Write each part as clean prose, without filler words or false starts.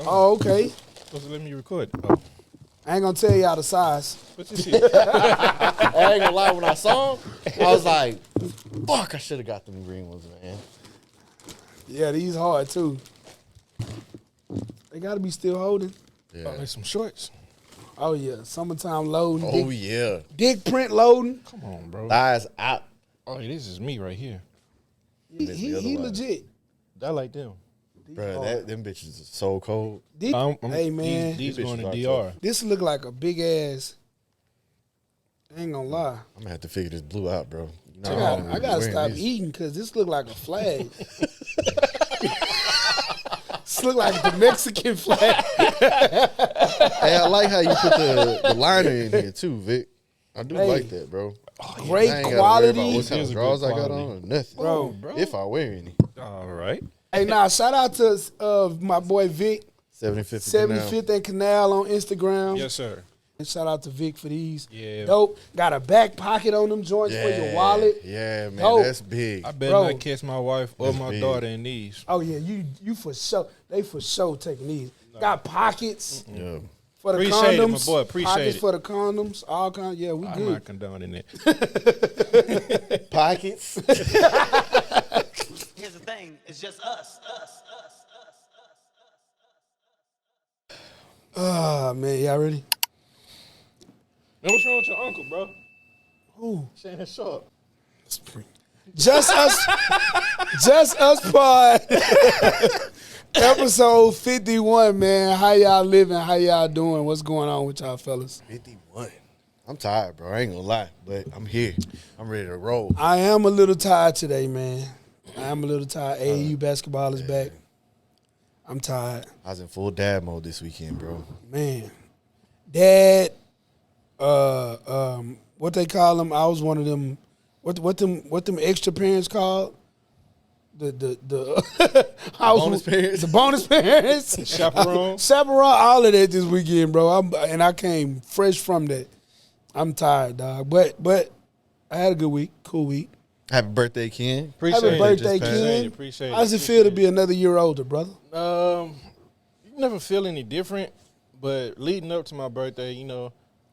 Oh, okay. Supposed to let me record. Oh. I ain't gonna tell y'all the size. What's this shit? I ain't gonna lie, when I saw him, I was like, fuck, I should have got them green ones, man. Yeah, these hard too. They gotta be still holding. Yeah. Oh, there's some shorts. Oh yeah, summertime loading. Oh, yeah. Dick print loading. Come on, bro. Thighs out. Oh, this is me right here. He legit. I like them. Bro, them bitches are so cold. Hey man, These going to are DR. this look like a big ass. I ain't gonna lie. I'm gonna have to figure this blue out, bro. You know, I gotta wearing stop these. eating because this look like a flag. This look like the Mexican flag. Hey, I like how you put the liner in here too, Vic. I do like that, bro. Great I ain't gotta worry quality. about what kind of Is a drawers good I got quality. on or nothing. Bro. If I wear any. All right. Hey, nah, shout out to my boy Vic, 75th 75th and Canal on Instagram. Yes, sir. And shout out to Vic for these. Yeah. Dope. Got a back pocket on them joints for your wallet. Yeah, man, Dope. that's big. I better Bro. not catch my wife or That's my big. daughter in these. Oh yeah, you for sure. They for sure taking these. Got pockets Yeah. for the Appreciate it, condoms. my boy. Appreciate pockets it. for the condoms. All kind. Yeah, we I'm good. not condoning it. Pockets. Here's the thing, it's just us. Ah man, y'all ready? Man, what's wrong with your uncle, bro? Who? Shannon Sharp. Just us pod. Episode 51, man. How y'all living? How y'all doing? What's going on with y'all fellas? 51. I'm tired, bro. I ain't gonna lie, but I'm here. I'm ready to roll. I am a little tired today, man. I am a little tired. AAU basketball is back. I'm tired. I was in full dad mode this weekend, bro. Man. Dad, what they call them? I was one of them. What them extra parents called? The bonus parents? The bonus parents. Chaperone. Chaperone, all of that this weekend, bro. I came fresh from that. I'm tired, dog. But I had a good week, cool week. Happy birthday, Ken. Appreciate Happy it. birthday, just passed. Ken. Appreciate it. How does it feel to be another year older, brother? You never feel any different, but leading up to my birthday,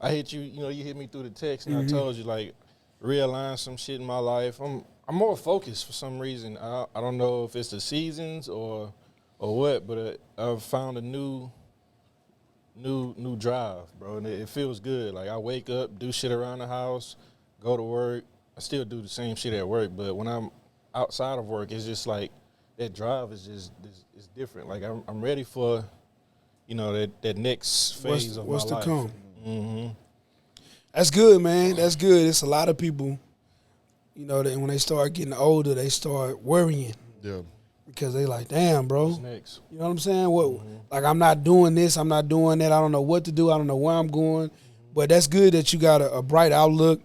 I hit you, you hit me through the text, and I told you, like, realign some shit in my life. I'm more focused for some reason. I don't know if it's the seasons or what, but I've found a new drive, bro, and it feels good. Like, I wake up, do shit around the house, go to work. I still do the same shit at work, but when I'm outside of work, it's just like that drive is just it's different. Like, I'm ready for, that next phase of my life. What's to come? Mm-hmm. That's good, man. That's good. It's a lot of people, that when they start getting older, they start worrying Yeah. because they like, damn, bro. What's next? You know what I'm saying? Like, I'm not doing this. I'm not doing that. I don't know what to do. I don't know where I'm going. But that's good that you got a bright outlook.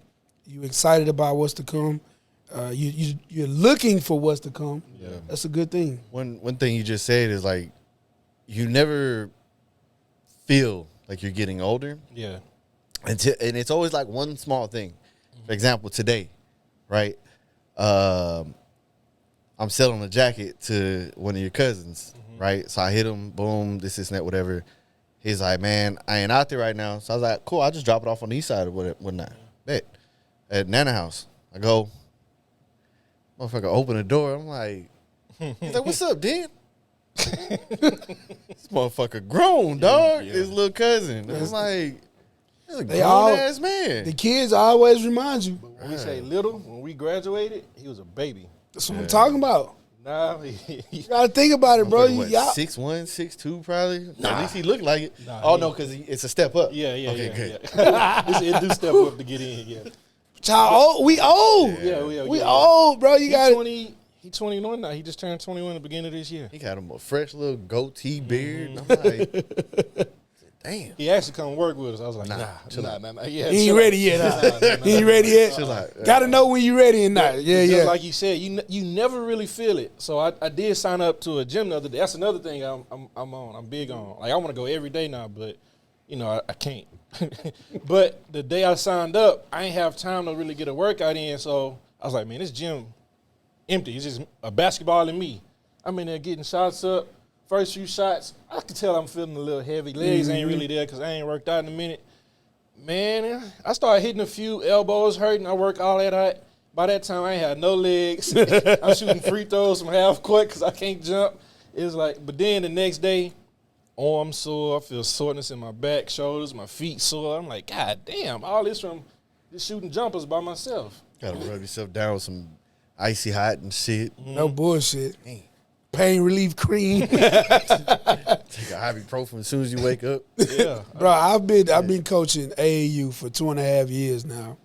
You excited about what's to come. You're looking for what's to come. Yeah. That's a good thing. One thing you just said is like, you never feel like you're getting older. Yeah. And it's always like one small thing. For example, today, right? I'm selling a jacket to one of your cousins, right? So I hit him, boom, this, and that, whatever. He's like, man, I ain't out there right now. So I was like, cool, I'll just drop it off on the east side or whatnot. Bet. At Nana House. I go, motherfucker, open the door. I'm like, he's like, what's up, dude? This motherfucker grown, dog. Yeah. His little cousin. I'm like, he's a They all- grown-ass man. The kids always remind you. When we say little, when we graduated, he was a baby. That's what I'm talking about. Now, You got to think about it, bro. What, Y'all, 6'1", 6'2", probably. At least he looked like it. Nah, Oh he- no, because it's a step up. yeah, Okay, good. yeah. It do step up to get in, yeah. child, we old. Yeah, We old, bro. You He got 20. He 21 now. He just turned 21 at the beginning of this year. He got him a fresh little goatee beard. I'm like, damn. He actually come work with us. I was like, chill nah. Yeah, He ain't chill ready yet. Huh? He ain't ready yet. Chill out. Got to know when you ready and not. Yeah, Just yeah. like you said, you never really feel it. So I did sign up to a gym the other day. That's another thing I'm on. I'm big on. Like, I want to go every day now, but I can't. But the day I signed up, I ain't have time to really get a workout in. So I was like, man, this gym empty. It's just a basketball and me. I'm in there getting shots up, first few shots, I could tell I'm feeling a little heavy. Legs ain't really there because I ain't worked out in a minute. Man, I started hitting a few, elbows hurting. I work all that out. By that time, I ain't had no legs. I'm shooting free throws from half court because I can't jump. It was like, but then the next day, arm sore. I feel soreness in my back, shoulders, my feet sore. I'm like, God damn, all this from just shooting jumpers by myself. Gotta rub yourself down with some icy hot and shit. No bullshit. Pain relief cream. Take a ibuprofen as soon as you wake up. Yeah. Bro, I've been coaching AAU for 2.5 years now.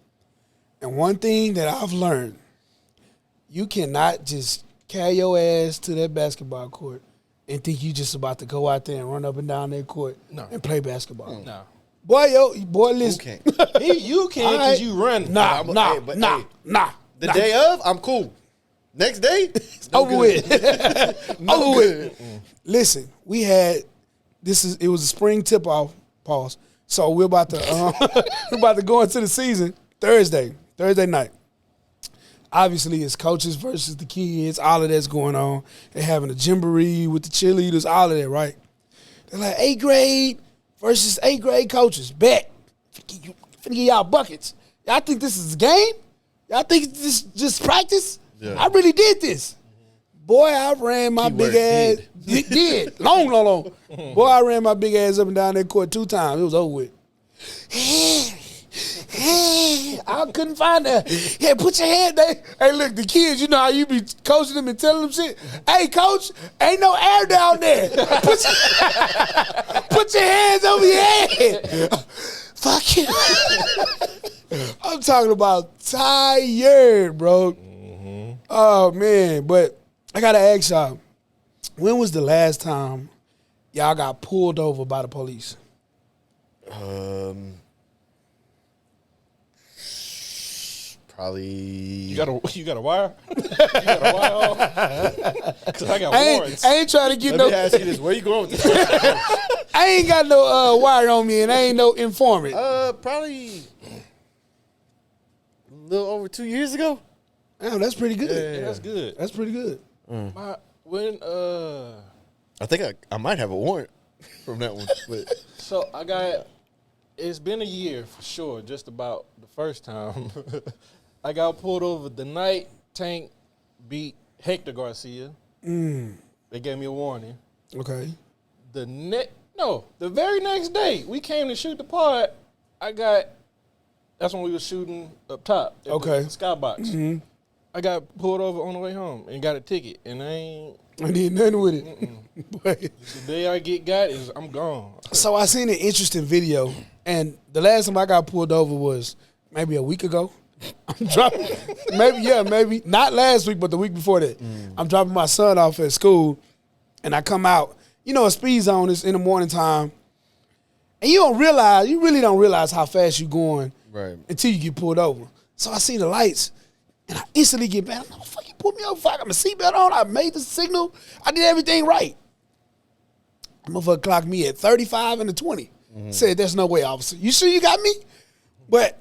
And one thing that I've learned, you cannot just carry your ass to that basketball court and think you just about to go out there and run up and down that court and play basketball. No. Boy, listen. You can't. You can because you run. Nah. The day of, I'm cool. Next day, over with. Over with. Listen, it was a spring tip off, pause. So we're about to go into the season Thursday night. Obviously, it's coaches versus the kids. All of that's going on. They're having a jamboree with the cheerleaders, all of that, right? They're like 8th grade versus 8th grade coaches. Bet. Finna give y'all buckets. Y'all think this is a game? Y'all think this is just practice? Yeah. I really did this. Boy, I ran my big ass. Did. Long. Boy, I ran my big ass up and down that court 2 times. It was over with. I couldn't find that. Yeah, put your hand there. Hey, look, the kids, you know how you be coaching them and telling them shit? Hey, coach, ain't no air down there. Put your hands over your head. Fuck you. I'm talking about tired, bro. Mm-hmm. Oh, man. But I got to ask y'all, when was the last time y'all got pulled over by the police? Probably. You got a wire? You got a wire on? Because I got warrants. I ain't trying to get Let me ask you this. Where you going with this? I ain't got no wire on me, and I ain't no informant. Probably a little over 2 years ago. Oh, that's pretty good. Yeah, that's good. That's pretty good. I think I might have a warrant from that one. But. So it's been a year for sure, just about the first time. I got pulled over the night Tank beat Hector Garcia. They gave me a warning. Okay. The very next day, we came to shoot the pod. That's when we were shooting up top. At the skybox. Mm-hmm. I got pulled over on the way home and got a ticket, and I did nothing with it. The day I got is I'm gone. So I seen an interesting video, and the last time I got pulled over was maybe a week ago. I'm dropping, maybe not last week, but the week before that. I'm dropping my son off at school, and I come out. You know, a speed zone is in the morning time, and you really don't realize how fast you're going until you get pulled over. So I see the lights, and I instantly get back. I'm like, fuck, you pulled me over. I got my seatbelt on. I made the signal. I did everything right. Motherfucker clocked me at 35 and a 20. Said, there's no way, officer. You sure you got me? But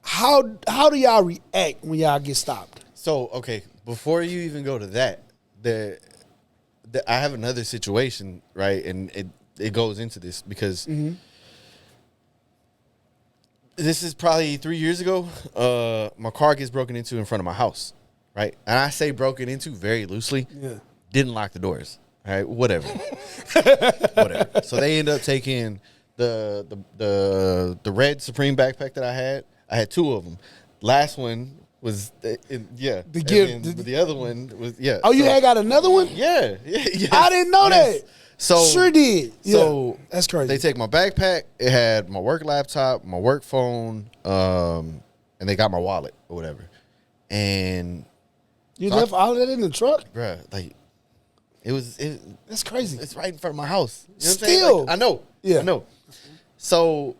how do y'all react when y'all get stopped? So, okay, before you even go to that, I have another situation, right? And it goes into this because this is probably 3 years ago. My car gets broken into in front of my house, right? And I say broken into very loosely. Yeah. Didn't lock the doors. All right, whatever. So they end up taking the red Supreme backpack that I had. I had 2 of them. Last one was the gift. The other one was Oh, you had got another one? Yeah. I didn't know that. So sure did. So that's crazy. They take my backpack. It had my work laptop, my work phone, and they got my wallet or whatever. And you left all of that in the truck, bruh. Like that's crazy. It's right in front of my house. You know what I'm saying? Like, I know. Yeah, I know. So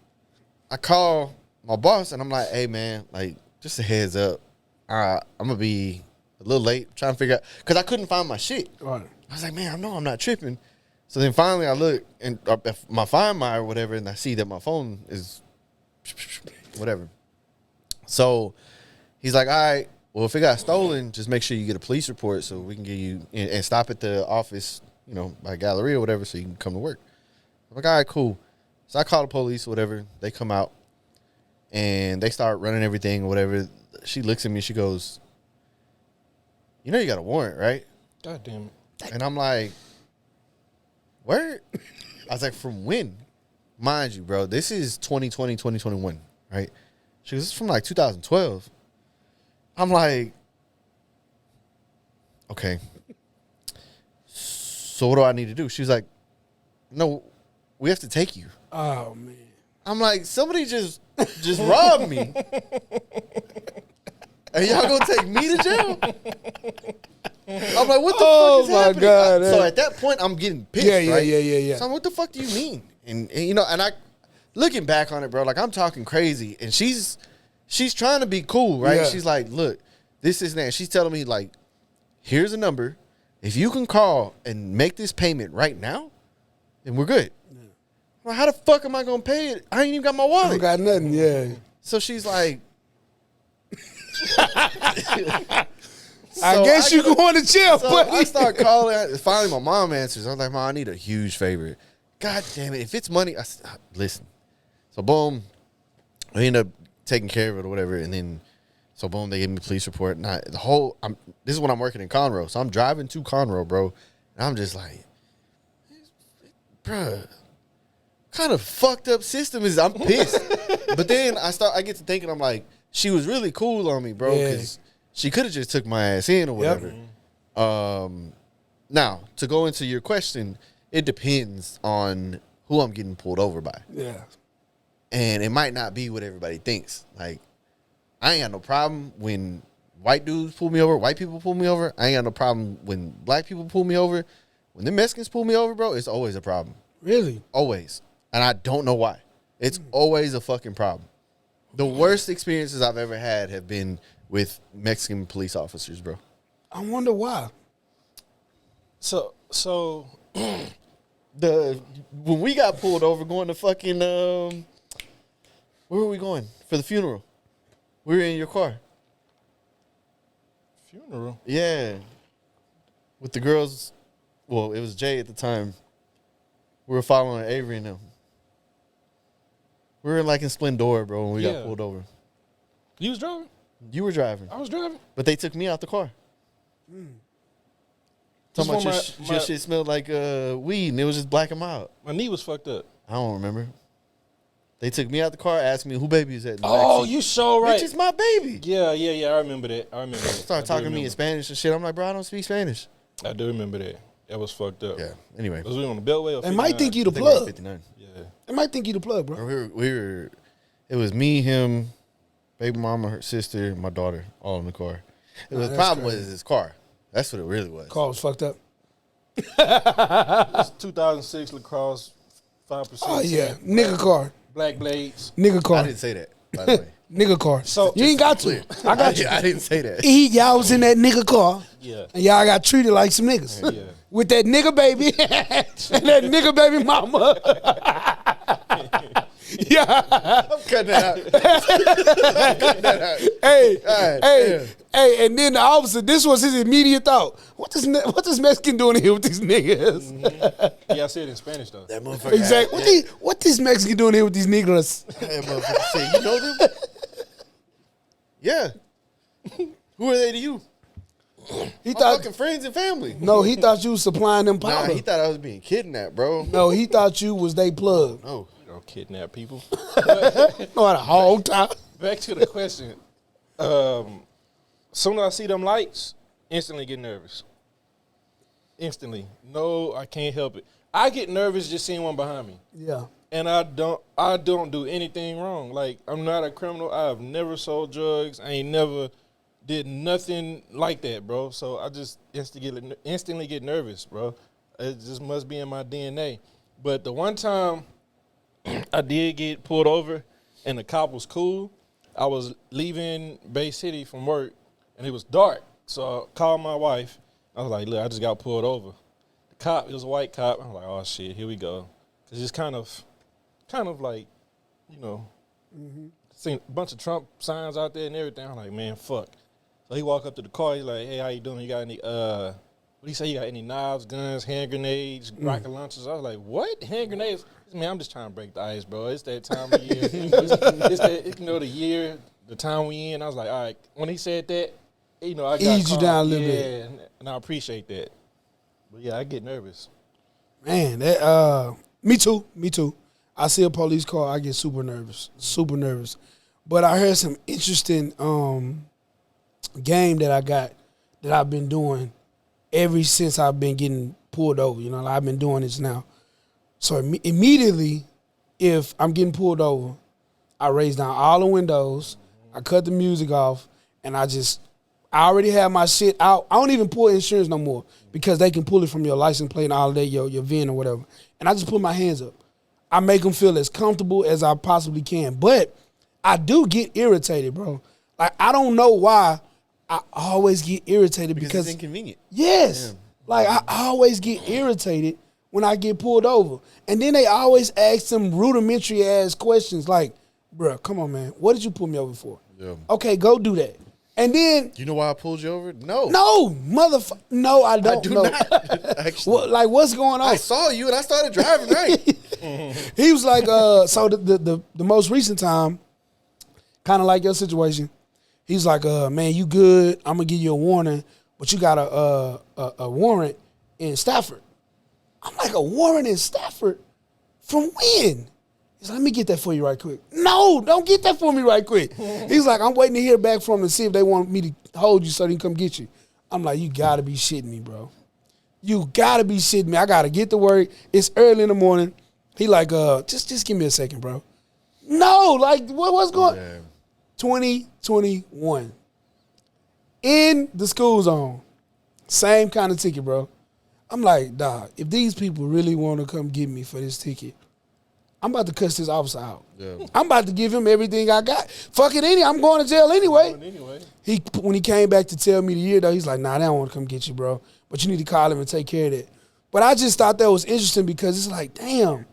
I call my boss and I'm like, "Hey man, like just a heads up, I'm gonna be a little late trying to figure out because I couldn't find my shit." Right. I was like, "Man, I know I'm not tripping." So then finally I look and my Find My or whatever, and I see that my phone is whatever. So he's like, "All right, well if it got stolen, just make sure you get a police report so we can get you and stop at the office by Galleria or whatever, so you can come to work. I'm like, all right, cool. So I call the police or whatever. They come out, and they start running everything or whatever. She looks at me. She goes, you know you got a warrant, right? God damn it. And I'm like, where? I was like, from when? Mind you, bro, this is 2020, 2021, right? She goes, it's from like 2012. I'm like, okay. So what do I need to do? She was like, no, we have to take you. Oh man. I'm like, somebody just robbed me. And y'all gonna take me to jail? I'm like, what the fuck is happening? God, So at that point, I'm getting pissed, Yeah. right? So I'm, what the fuck do you mean? And and I, looking back on it, bro, like I'm talking crazy, and she's trying to be cool, right? Yeah. She's like, look, this is that. She's telling me like, here's a number. If you can call and make this payment right now, then we're good. Yeah. Well, how the fuck am I gonna pay it? I ain't even got my wallet. I don't got nothing. Yeah. So she's like, I guess you going to jail, so buddy. I start calling. Finally, my mom answers. I was like, Mom, I need a huge favor. God damn it. If it's money, listen. So, boom. We end up taking care of it or whatever. And then, so, boom, they gave me a police report. And this is when I'm working in Conroe. So, I'm driving to Conroe, bro. And I'm just like, bruh, kind of fucked up system is. I'm pissed. But then I get to thinking, I'm like, she was really cool on me, bro. Because she could have just took my ass in or whatever. Yep. Now, to go into your question, it depends on who I'm getting pulled over by. Yeah. And it might not be what everybody thinks. Like, I ain't got no problem when white dudes pull me over, white people pull me over. I ain't got no problem when black people pull me over. When the Mexicans pull me over, bro, it's always a problem. Really? Always. And I don't know why. It's always a fucking problem. The worst experiences I've ever had have been with Mexican police officers, bro. I wonder why. So when we got pulled over going to fucking where were we going for the funeral? We were in your car. Funeral? Yeah. With the girls. Well, it was Jay at the time. We were following Avery and them. We were like in Splendor, bro, when we got pulled over. You was driving? You were driving. I was driving. But they took me out the car. Talking about your shit smelled like weed, and it was just black and mild. My knee was fucked up. I don't remember. They took me out the car, asked me who baby is that. Oh, you so right. Bitch, it's my baby. Yeah. I remember that. Started talking to me in Spanish and shit. I'm like, bro, I don't speak Spanish. I do remember that. That was fucked up. Yeah. Anyway. Was we on the Beltway or 59? They might think you the plug. 59. Yeah. They might think you the plug, bro. We were. It was me, him, baby mama, her sister, my daughter, all in the car. The problem was his car. That's what it really was. Car was fucked up. It's 2006 lacrosse, 5%. Oh yeah, nigga car. Black blades. Nigga car. I didn't say that, by the way. Nigga car. So you ain't got to. I got you. I didn't say that. Y'all was in that nigga car. Yeah. And y'all got treated like some niggas. Yeah. With that nigga baby and that nigga baby mama. Yeah. I'm cutting that out. Hey, and then the officer, this was his immediate thought. What this Mexican doing here with these niggas? Mm-hmm. Yeah, I said it in Spanish though. That motherfucker. Exactly. What this Mexican doing here with these niggas? That motherfucker said, you know them? Yeah. Who are they to you? He My thought fucking friends and family. No, he thought you was supplying them Nah, powder. he thought I was being kidnapped, bro. No, he thought you was they plug. No. You don't kidnap people. No, at a whole time. Back to the question. Soon as I see them lights, instantly get nervous. Instantly. No, I can't help it. I get nervous just seeing one behind me. Yeah. And I don't do anything wrong. Like, I'm not a criminal. I've never sold drugs. I ain't never did nothing like that, bro. So I just instantly get nervous, bro. It just must be in my DNA. But the one time I did get pulled over and the cop was cool, I was leaving Bay City from work and it was dark. So I called my wife. I was like, look, I just got pulled over. The cop, it was a white cop. I was like, oh, shit, here we go. Because it's kind of like, you know, seen a bunch of Trump signs out there and everything. I'm like, man, fuck. So he walked up to the car. He's like, hey, how you doing? You got What he say? You got any knives, guns, hand grenades, rocket launchers? I was like, what? Hand grenades? Man, I'm just trying to break the ice, bro. It's that time of year. it's that, the year, the time we in. I was like, all right. When he said that, I got ease you calm. down a little bit. And I appreciate that. But yeah, I get nervous. Man, that me too. I see a police car, I get super nervous. But I heard some interesting game that I've been doing ever since I've been getting pulled over. I've been doing this now. So immediately, if I'm getting pulled over, I raise down all the windows, I cut the music off, and I already have my shit out. I don't even pull insurance no more because they can pull it from your license plate and all of that, your VIN or whatever. And I just put my hands up. I make them feel as comfortable as I possibly can. But I do get irritated, bro. Like, I don't know why I always get irritated because it's inconvenient. Yes. Yeah. Like, I always get irritated when I get pulled over. And then they always ask some rudimentary ass questions like, bro, come on, man. What did you pull me over for? Yeah. Okay, go do that. And then... You know why I pulled you over? No. No, motherfucker. No, I don't know. I do not. Actually. What's going on? I saw you and I started driving right. He was like, so the most recent time, kind of like your situation, he's like, man, you good. I'm going to give you a warning, but you got a warrant in Stafford. I'm like, a warrant in Stafford? From when? He's like, let me get that for you right quick. No, don't get that for me right quick. He's like, I'm waiting to hear back from them to see if they want me to hold you so they can come get you. I'm like, you got to be shitting me, bro. You got to be shitting me. I got to get to work. It's early in the morning. He like, just give me a second, bro. No, like, what's going on? 2021. In the school zone. Same kind of ticket, bro. I'm like, dog, if these people really want to come get me for this ticket, I'm about to cuss this officer out. Yeah. I'm about to give him everything I got. Fuck it, I'm going to jail anyway. When he came back to tell me the year, though, he's like, nah, they don't want to come get you, bro. But you need to call him and take care of that. But I just thought that was interesting because it's like, damn,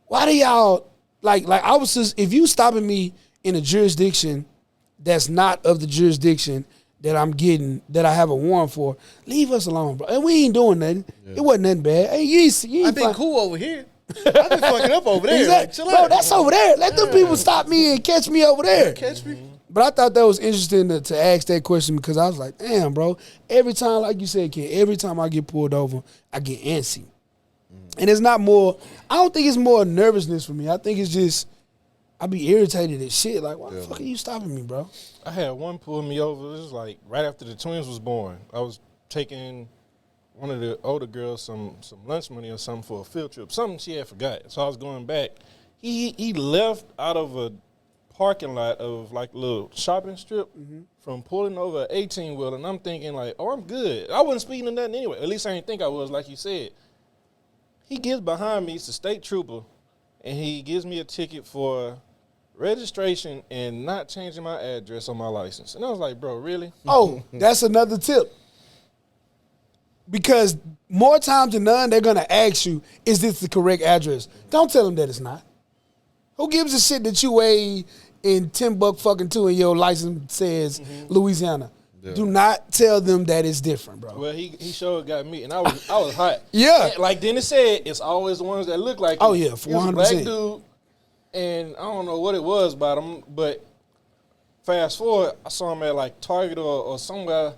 why do y'all, like I was just, if you stopping me in a jurisdiction that's not of the jurisdiction that I'm getting, that I have a warrant for, leave us alone, bro. And we ain't doing nothing. Yeah. It wasn't nothing bad. Hey, you ain't I've been cool over here. I've been fucking up over there. Exactly. Like, chill out. Bro, that's over there. Let them people stop me and catch me over there. Catch me. But I thought that was interesting to ask that question because I was like, damn, bro. Every time, like you said, Ken, every time I get pulled over, I get antsy. And it's not more, I don't think it's more nervousness for me. I think it's just, I be irritated as shit. Like, why the fuck are you stopping me, bro? I had one pull me over. It was like right after the twins was born. I was taking one of the older girls some lunch money or something for a field trip. Something she had forgot. So I was going back. He left out of a parking lot of like a little shopping strip from pulling over an 18-wheeler. And I'm thinking like, oh, I'm good. I wasn't speeding or nothing anyway. At least I didn't think I was, like you said. He gets behind me. It's a state trooper. And he gives me a ticket for registration and not changing my address on my license. And I was like, bro, really? Oh, that's another tip. Because more times than none, they're going to ask you, is this the correct address? Don't tell them that it's not. Who gives a shit that you weigh in 10 buck fucking 2 and your license says Louisiana? Yeah. Do not tell them that it's different, bro. Well, he sure got me, and I was hot. Yeah. And like Dennis said, it's always the ones that look like oh, yeah, 100%. He was a black dude, and I don't know what it was about him, but fast forward, I saw him at like Target or somewhere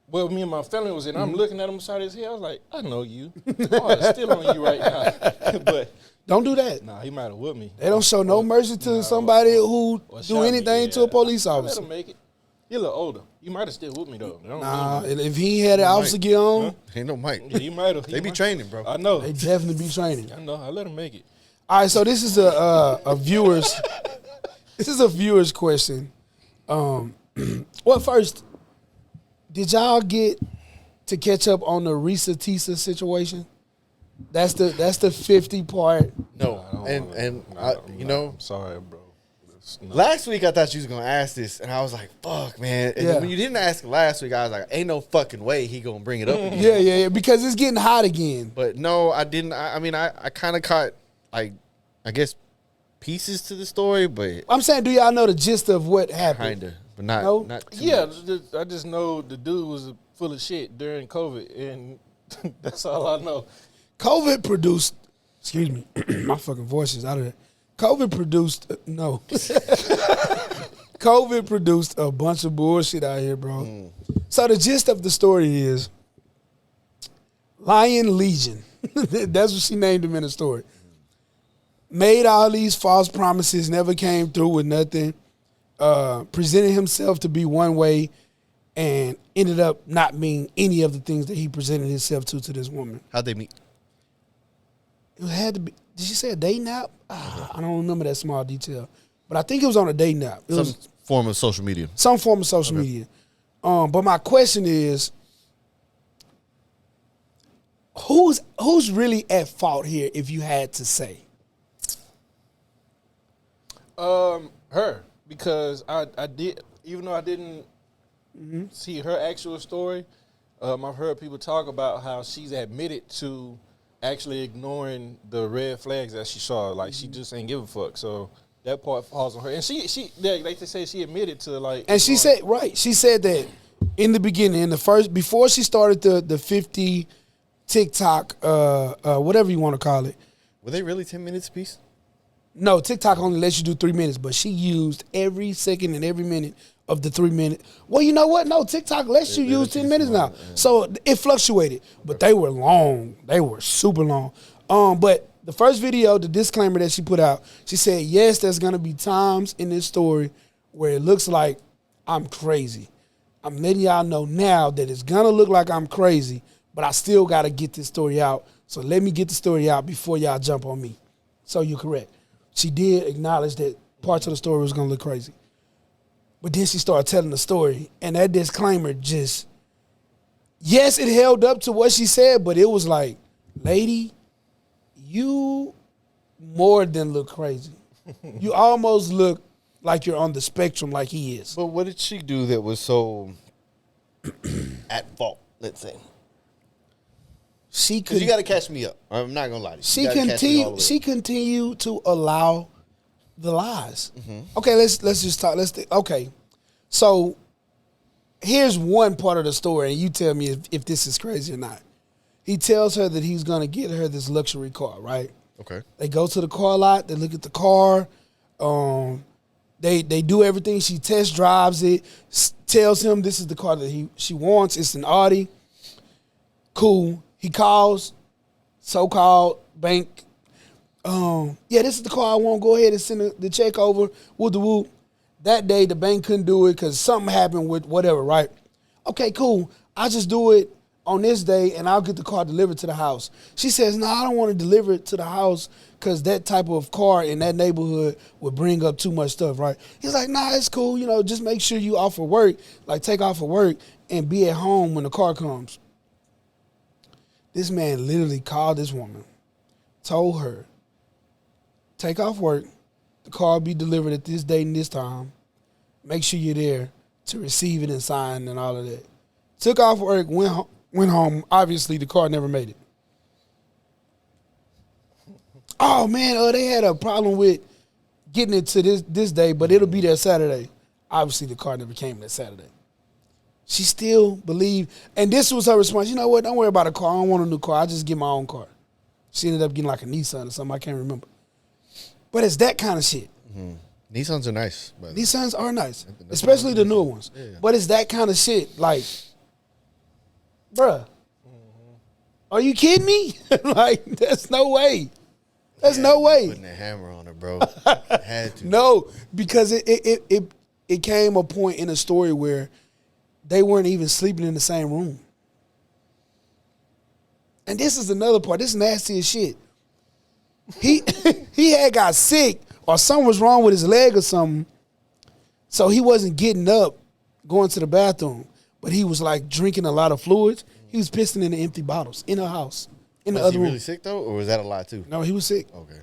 where me and my family was in. I'm looking at him beside his head. I was like, I know you. Oh, it's still on you right now. But don't do that. Nah, he might have whipped me. They don't show no mercy to somebody who do anything to a police officer. Let him make it. You're a little older. You might have still whipped me, though. Nah, if he had an officer get on. Ain't no Mike. Yeah, he might have. They be training, bro. I know. They definitely be training. I know. I let him make it. All right, so this is a viewer's this is a viewer's question. Well, first, did y'all get to catch up on the Risa Tisa situation? That's the 50 part. No, you know, I'm sorry, bro. Last week I thought you was gonna ask this, and I was like, "Fuck, man!" And then when you didn't ask it last week, I was like, "Ain't no fucking way he gonna bring it up again." Yeah, because it's getting hot again. But no, I didn't. I mean, I kind of caught, like, I guess, pieces to the story, but I'm saying, do y'all know the gist of what happened? Kinda, but not. Yeah, I just know the dude was a full of shit during COVID, and that's all I know. COVID produced, excuse me, my fucking voice is out of there. COVID produced, no. COVID produced a bunch of bullshit out here, bro. So the gist of the story is Lion Legion. That's what she named him in the story. Made all these false promises, never came through with nothing. Presented himself to be one way and ended up not being any of the things that he presented himself to this woman. How'd they meet? It had to be, did she say a dating app? I don't remember that small detail. But I think it was on a dating app. It was Form of social media. some form of social media. But my question is, who's really at fault here if you had to say? Her, because I did, even though I didn't see her actual story, I've heard people talk about how she's admitted to actually ignoring the red flags that she saw. Like, she just ain't give a fuck. So that part falls on her. And she like they say, she admitted to, like... And she said, right, she said that in the beginning, before she started the 50 TikTok, whatever you want to call it. Were they really 10 minutes apiece? No, TikTok only lets you do 3 minutes, but she used every second and every minute of the 3 minutes. Well, you know what? No, TikTok lets you use 10 minutes now. Yeah. So it fluctuated, but they were long. They were super long. But the first video, the disclaimer that she put out, she said, yes, there's going to be times in this story where it looks like I'm crazy. I'm letting y'all know now that it's going to look like I'm crazy, but I still got to get this story out. So let me get the story out before y'all jump on me. So you're correct. She did acknowledge that parts of the story was going to look crazy. But then she started telling the story, and that disclaimer just, yes, it held up to what she said, but it was like, lady, you more than look crazy. You almost look like you're on the spectrum like he is. But what did she do that was so at fault, let's say? She could. You got to catch me up. I'm not gonna lie to you. She continued to allow the lies. Okay, let's just talk. Okay, so here's one part of the story, and you tell me if this is crazy or not. He tells her that he's gonna get her this luxury car, right? Okay. They go to the car lot. They look at the car. They do everything. She test drives it. Tells him this is the car that she wants. It's an Audi. Cool. He calls, so-called bank. Yeah, this is the car I want. Go ahead and send the check over. Whoop-de-whoop. That day, the bank couldn't do it because something happened with whatever, right? Okay, cool. I'll just do it on this day, and I'll get the car delivered to the house. She says, no, I don't want to deliver it to the house because that type of car in that neighborhood would bring up too much stuff, right? He's like, nah, it's cool. You know, just make sure you off of work, like take off of work and be at home when the car comes. This man literally called this woman, told her, take off work, the car will be delivered at this date and this time. Make sure you're there to receive it and sign and all of that. Took off work, went home. Obviously, the car never made it. Oh, man, they had a problem with getting it to this day, but it'll be there Saturday. Obviously, the car never came that Saturday. She still believed, and this was her response. You know what? Don't worry about a car. I don't want a new car. I just get my own car. She ended up getting like a Nissan or something. I can't remember. But it's that kind of shit. Mm-hmm. Nissans are nice. Nissans are nice, especially the newer ones. Yeah. But it's that kind of shit. Like, bruh, are you kidding me? Like, there's no way. There's no way. Putting a hammer on her, bro. Had to. No, because it came a point in a story where they weren't even sleeping in the same room. And this is another part. This is nasty as shit. He had got sick or something was wrong with his leg or something. So he wasn't getting up, going to the bathroom. But he was like drinking a lot of fluids. He was pissing in the empty bottles in her house. In the other room. Was he really sick though? Or was that a lie too? No, he was sick. Okay.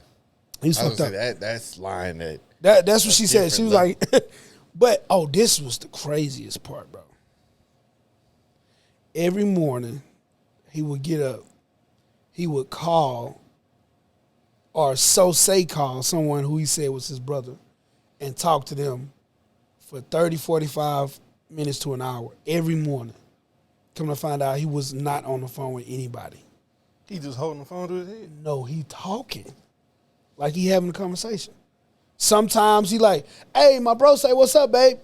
He was fucked up. That's lying. That's what she said. She was like, but, this was the craziest part, bro. Every morning, he would get up. He would call or call someone who he said was his brother and talk to them for 30, 45 minutes to an hour every morning. Come to find out, he was not on the phone with anybody. He just holding the phone to his head. No, he talking. Like he having a conversation. Sometimes he like, hey, my bro say, what's up, babe?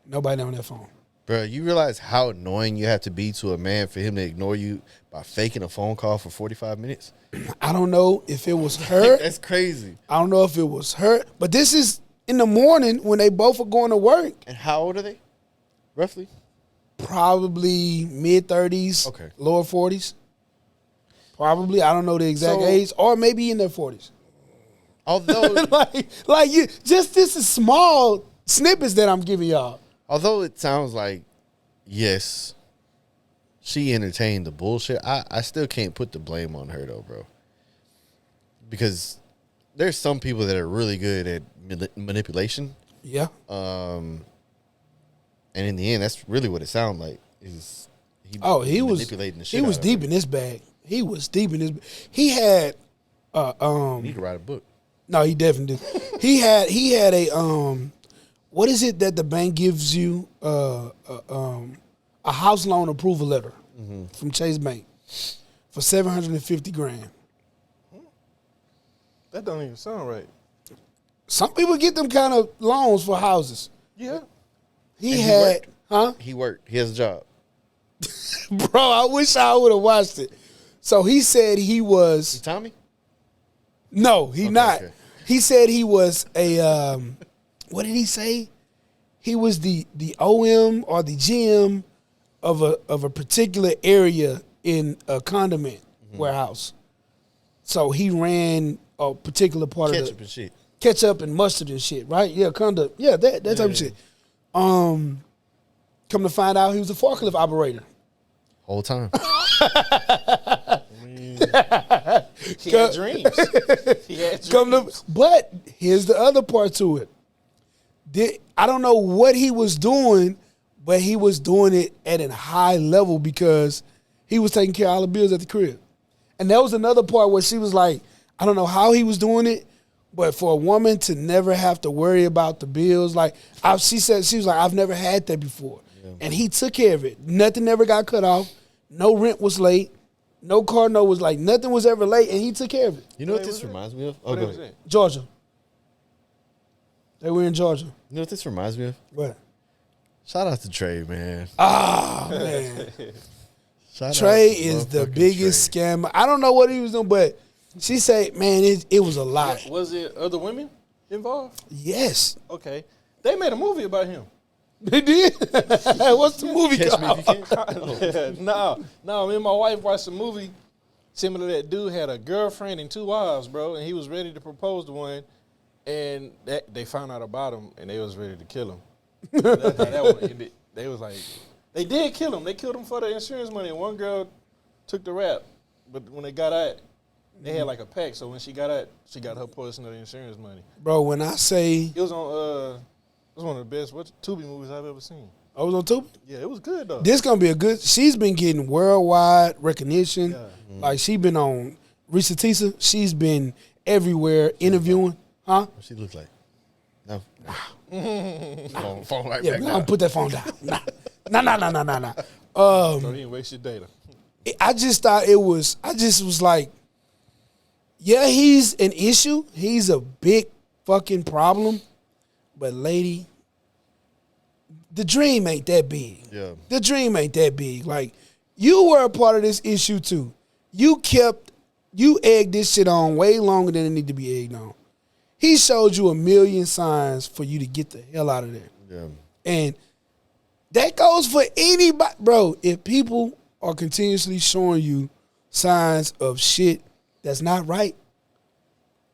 Nobody on that phone. Bro, you realize how annoying you have to be to a man for him to ignore you by faking a phone call for 45 minutes? I don't know if it was her. That's crazy. I don't know if it was her. But this is in the morning when they both are going to work. And how old are they, roughly? Probably mid-30s, Okay. lower 40s. Probably. I don't know the exact So- age. Or maybe in their 40s. Although, like you, just this is small snippets that I'm giving y'all. although it sounds like, yes, she entertained the bullshit, I still can't put the blame on her, though, bro. Because there's some people that are really good at manipulation. Yeah. And in the end, that's really what it sounded like. Is He was manipulating the shit He was out of deep her. in this bag. He was deep in this. He had You need to write a book. no, he definitely did. He had a what is it that the bank gives you a house loan approval letter from Chase Bank for $750,000. That don't even sound right. Some people get them kind of loans for houses. Yeah. He And he had, worked? huh? He worked. He has a job. Bro, I wish I would have watched it. So he said he was Tommy? no, he not. okay. He said he was a what did he say? He was the OM or the GM of a particular area in a condiment warehouse. So he ran a particular part of Ketchup the and shit. ketchup and mustard and shit, right? Yeah, that type of shit. Come to find out, he was a forklift operator. Whole time. He had dreams. He had dreams. But here's the other part to it. I don't know what he was doing, but he was doing it at a high level because he was taking care of all the bills at the crib. And that was another part where she was like, I don't know how he was doing it, but for a woman to never have to worry about the bills, like she was like, I've never had that before. Yeah. And he took care of it. Nothing ever got cut off. No rent was late. No car note was like, nothing was ever late, and he took care of it. You know what this reminds me of? Oh, go ahead. Georgia. They were in Georgia. You know what this reminds me of? What? Shout out to Trey, man. Ah, man. Shout Trey out to is the motherfucking biggest Trey. scammer. I don't know what he was doing, but she said, man, it was a lot. Was it other women involved? Yes. Okay. They made a movie about him. They did? What's the movie Catch me called? if you can. No. Me and my wife watched a movie similar to that. Dude had a girlfriend and 2 wives, bro, and he was ready to propose to one, and they found out about him, and they was ready to kill him. That's how that one ended. They was like, they did kill him. They killed him for the insurance money, and one girl took the rap, but when they got out, they had like a pack, so when she got out, she got her portion of the insurance money. Bro, when I say It was on, it was one of the best Tubi movies I've ever seen. I was on Tubi, Yeah, it was good, though. this gonna be a good. She's been getting worldwide recognition. Yeah. Like she been on Risa Tisa. She's been everywhere interviewing. Huh? What she look like? No. phone right Yeah, back we now. don't put that phone down. Nah. So he didn't waste your data. I just thought it was. I just was like, yeah, he's an issue. He's a big fucking problem. But lady, the dream ain't that big. Yeah. The dream ain't that big. Like, you were a part of this issue too. You egged this shit on way longer than it need to be egged on. He showed you a million signs for you to get the hell out of there. Yeah. And that goes for anybody. Bro, if people are continuously showing you signs of shit that's not right,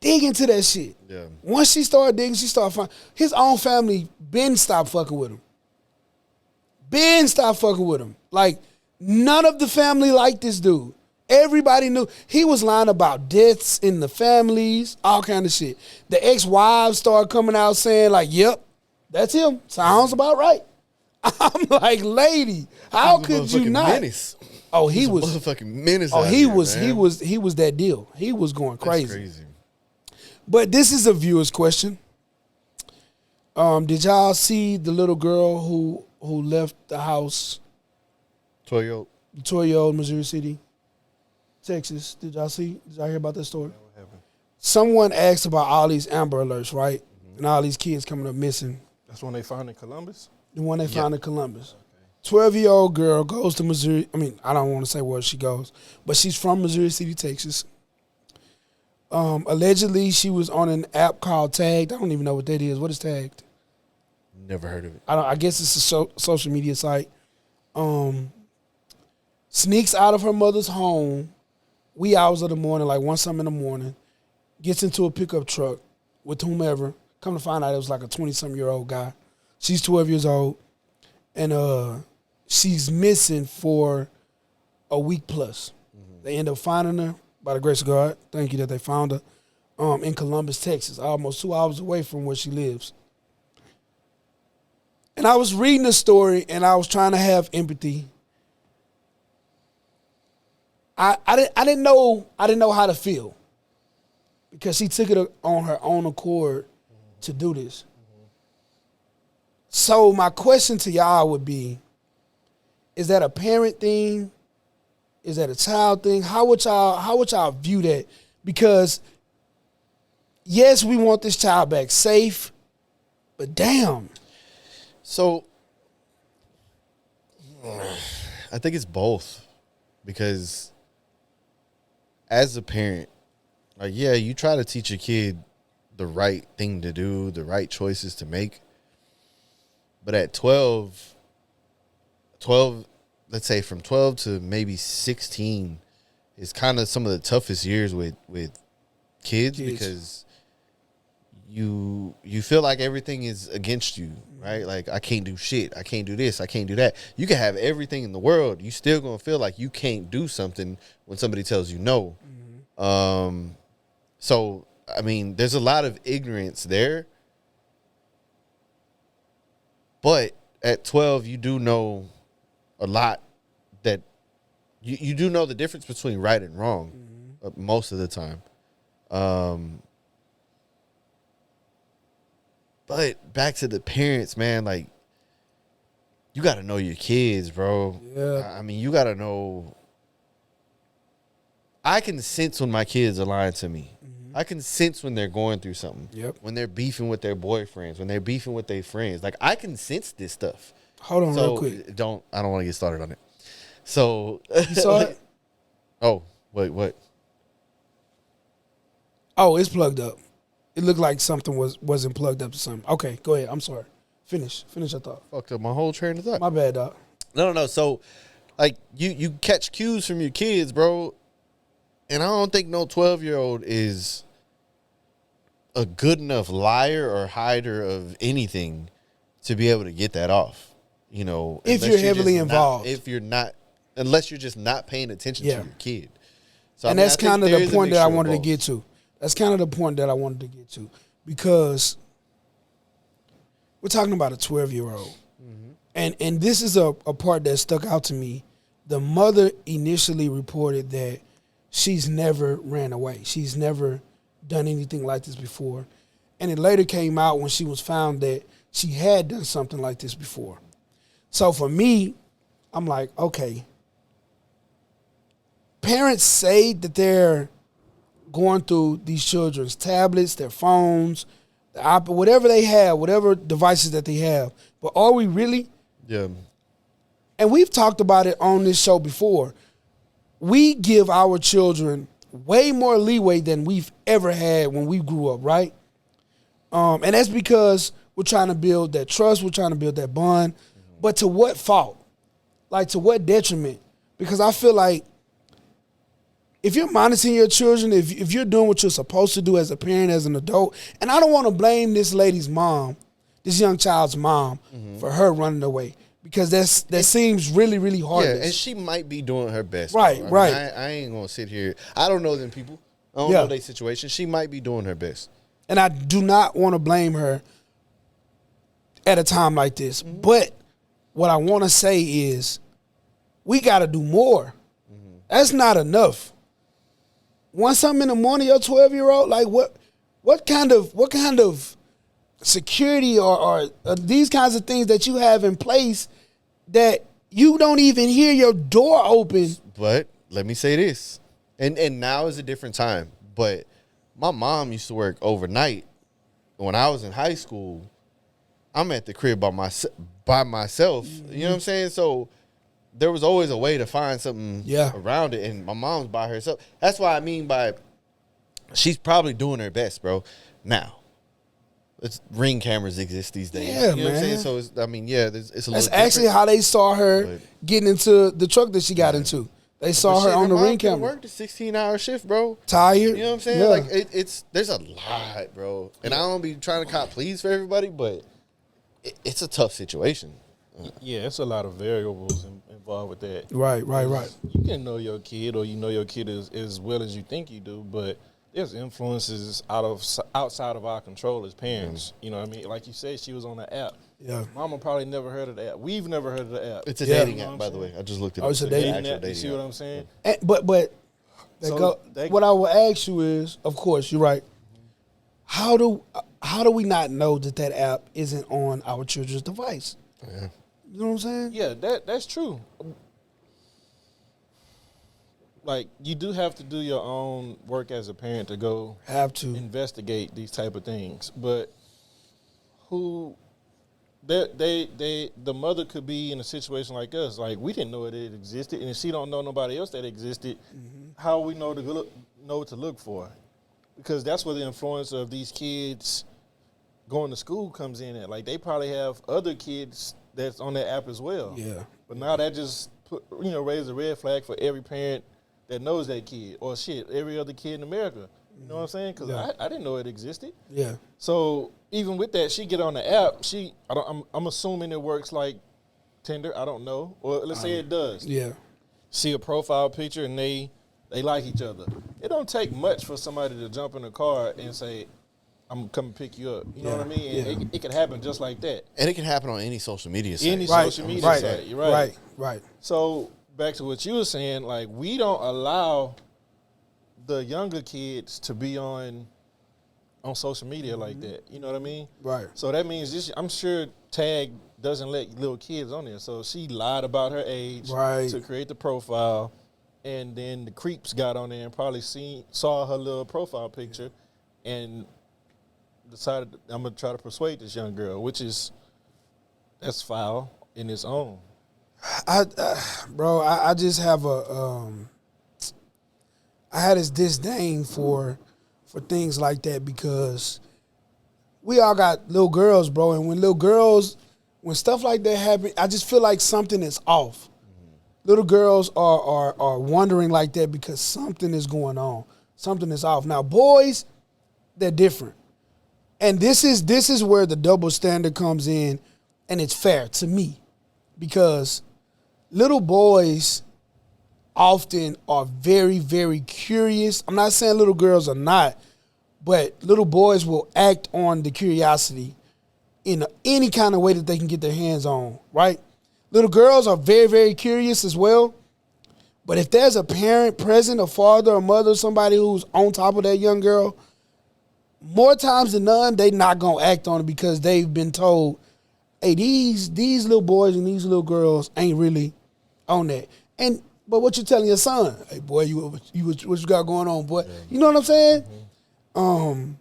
dig into that shit. Yeah. Once she started digging, she started finding his own family. Ben stopped fucking with him. Like, none of the family liked this dude. Everybody knew he was lying about deaths in the families, all kind of shit. The ex-wives started coming out saying, like, yep, that's him. Sounds about right. I'm like, lady, how could you not? Menace. Oh, he He's a was motherfucking menace. Oh, out he here, was man. he was that deal. He was going That's crazy. crazy. But this is a viewer's question. Did y'all see the little girl who left the house 12-year-old. 12-year-old, Missouri City, Texas. Did y'all hear about that story? What happened? Someone asked about all these Amber Alerts, right? And all these kids coming up missing. That's when they found in Columbus? The one they found in Columbus. 12-year-old girl goes to Missouri. I mean, I don't want to say where she goes, but she's from Missouri City, Texas. Allegedly, she was on an app called Tagged. I don't even know what that is. What is Tagged? Never heard of it. I guess it's a social media site. Sneaks out of her mother's home, wee hours of the morning, like 1-something in the morning, gets into a pickup truck with whomever. Come to find out, it was like a 20-something-year-old guy. She's 12 years old, and she's missing for a week plus. They end up finding her, by the grace of God. Thank you that they found her, in Columbus, Texas, almost 2 hours away from where she lives. And I was reading the story, and I was trying to have empathy. I didn't know how to feel, because she took it on her own accord to do this. So my question to y'all would be, is that a parent thing? Is that a child thing? How would y'all view that? Because yes, we want this child back safe, but damn. So I think it's both, because as a parent, like, yeah, you try to teach your kid the right thing to do, the right choices to make. But at 12, let's say from 12 to maybe 16 is kind of some of the toughest years with kids, because you feel like everything is against you, right? Like, I can't do shit. I can't do this. I can't do that. You can have everything in the world. You still going to feel like you can't do something when somebody tells you no. So, I mean, there's a lot of ignorance there. But at 12, you do know a lot, that you do know the difference between right and wrong most of the time. But back to the parents, man, like, you got to know your kids, bro. Yeah. I mean, you got to know. I can sense when my kids are lying to me. I can sense when they're going through something. Yep. When they're beefing with their boyfriends, when they're beefing with their friends. Like, I can sense this stuff. Hold on So real quick. I don't want to get started on it. So You saw it? Oh, wait, what? Oh, it's plugged up. It looked like something wasn't plugged up to something. Okay, go ahead. I'm sorry. Finish your thought. Fucked up my whole train of thought. My bad, dog. No. So, like, you catch cues from your kids, bro. And I don't think no 12-year-old is a good enough liar or hider of anything to be able to get that off. You know, If you're heavily involved. Unless you're just not paying attention to your kid. So, And I mean, that's I think kind of there the is a point that I mixture of wanted to both. get to. That's kind of the point that I wanted to get to. Because we're talking about a 12-year-old. And this is a part that stuck out to me. The mother initially reported that she's never ran away. She's never done anything like this before. And it later came out when she was found that she had done something like this before. So for me, I'm like, okay. Parents say that they're going through these children's tablets, their phones, whatever they have, whatever devices that they have. But are we really? Yeah. And we've talked about it on this show before. We give our children way more leeway than we've ever had when we grew up, right? And that's because we're trying to build that trust. We're trying to build that bond. But to what fault? Like, to what detriment? Because I feel like if you're monitoring your children, if you're doing what you're supposed to do as a parent, as an adult, and I don't want to blame this lady's mom, this young child's mom, for her running away, because that seems really, really hard. Yeah, and she might be doing her best. Right, bro. right. I ain't going to sit here. I don't know them people. I don't know their situation. She might be doing her best. And I do not want to blame her at a time like this. But what I want to say is we got to do more. That's not enough. 1-something in the morning, your 12-year-old, like what kind of security or these kinds of things that you have in place that you don't even hear your door open. But let me say this, and now is a different time. But my mom used to work overnight. When I was in high school, I'm at the crib by myself. You know what I'm saying? So there was always a way to find something around it, and my mom's by herself. That's what I mean by she's probably doing her best, bro. Now, ring cameras exist these days. Yeah, you know what I'm saying? man. So it's a little That's actually how they saw her But- getting into the truck that she got into. They saw her on the ring camera. Worked a 16-hour shift, bro. Tired. You know what I'm saying? Yeah. Like there's a lot, bro. And I don't be trying to cop please for everybody, but it's a tough situation. Yeah, it's a lot of variables involved with that. Right. You can know your kid, or you know your kid as well as you think you do, but there's influences outside of our control as parents. You know what I mean? Like you said, she was on the app. Yeah. Mama probably never heard of the app. We've never heard of the app. It's a Yeah. dating You know app, what by I'm the way. saying? I just looked it Oh, up. it's a It's an dating actual app. You see what I'm saying? But So what I will ask you is, of course, you're right. How do we not know that app isn't on our children's device? Yeah. You know what I'm saying? Yeah, that's true. Like, you do have to do your own work as a parent to go Have to. investigate these type of things. But the mother could be in a situation like us. Like, we didn't know it existed, and if she don't know nobody else that existed, how we know what to look for? Because that's where the influence of these kids going to school comes in at. Like, they probably have other kids that's on that app as well. Yeah. But now that just raised a red flag for every parent that knows that kid, or every other kid in America. You know what I'm saying? Because I didn't know it existed. Yeah. So even with that, she get on the app. I'm assuming it works like Tinder. I don't know, or let's say it does. Yeah. See a profile picture and they like each other. It don't take much for somebody to jump in a car and say, "I'm coming to pick you up." You know what I mean? And it could happen just like that. And it can happen on any social media site. Any social media site. You're right. Right. So back to what you were saying, like, we don't allow the younger kids to be on social media like that. You know what I mean? Right. So that means I'm sure Tag doesn't let little kids on there. So she lied about her age to create the profile, and then the creeps got on there and probably saw her little profile picture and decided, I'm gonna try to persuade this young girl, that's foul in its own. I just have I had this disdain for things like that, because we all got little girls, bro, and when stuff like that happen, I just feel like something is off. Little girls are wondering like that because something is going on. Something is off. Now, boys, they're different. And this is where the double standard comes in, and it's fair to me, because little boys often are very, very curious. I'm not saying little girls are not, but little boys will act on the curiosity in any kind of way that they can get their hands on, right? Little girls are very, very curious as well. But if there's a parent present, a father, a mother, somebody who's on top of that young girl, more times than none, they not going to act on it because they've been told, hey, these little boys and these little girls ain't really on that. But what you telling your son? Hey, boy, what you got going on, boy? Yeah. You know what I'm saying? Mm-hmm.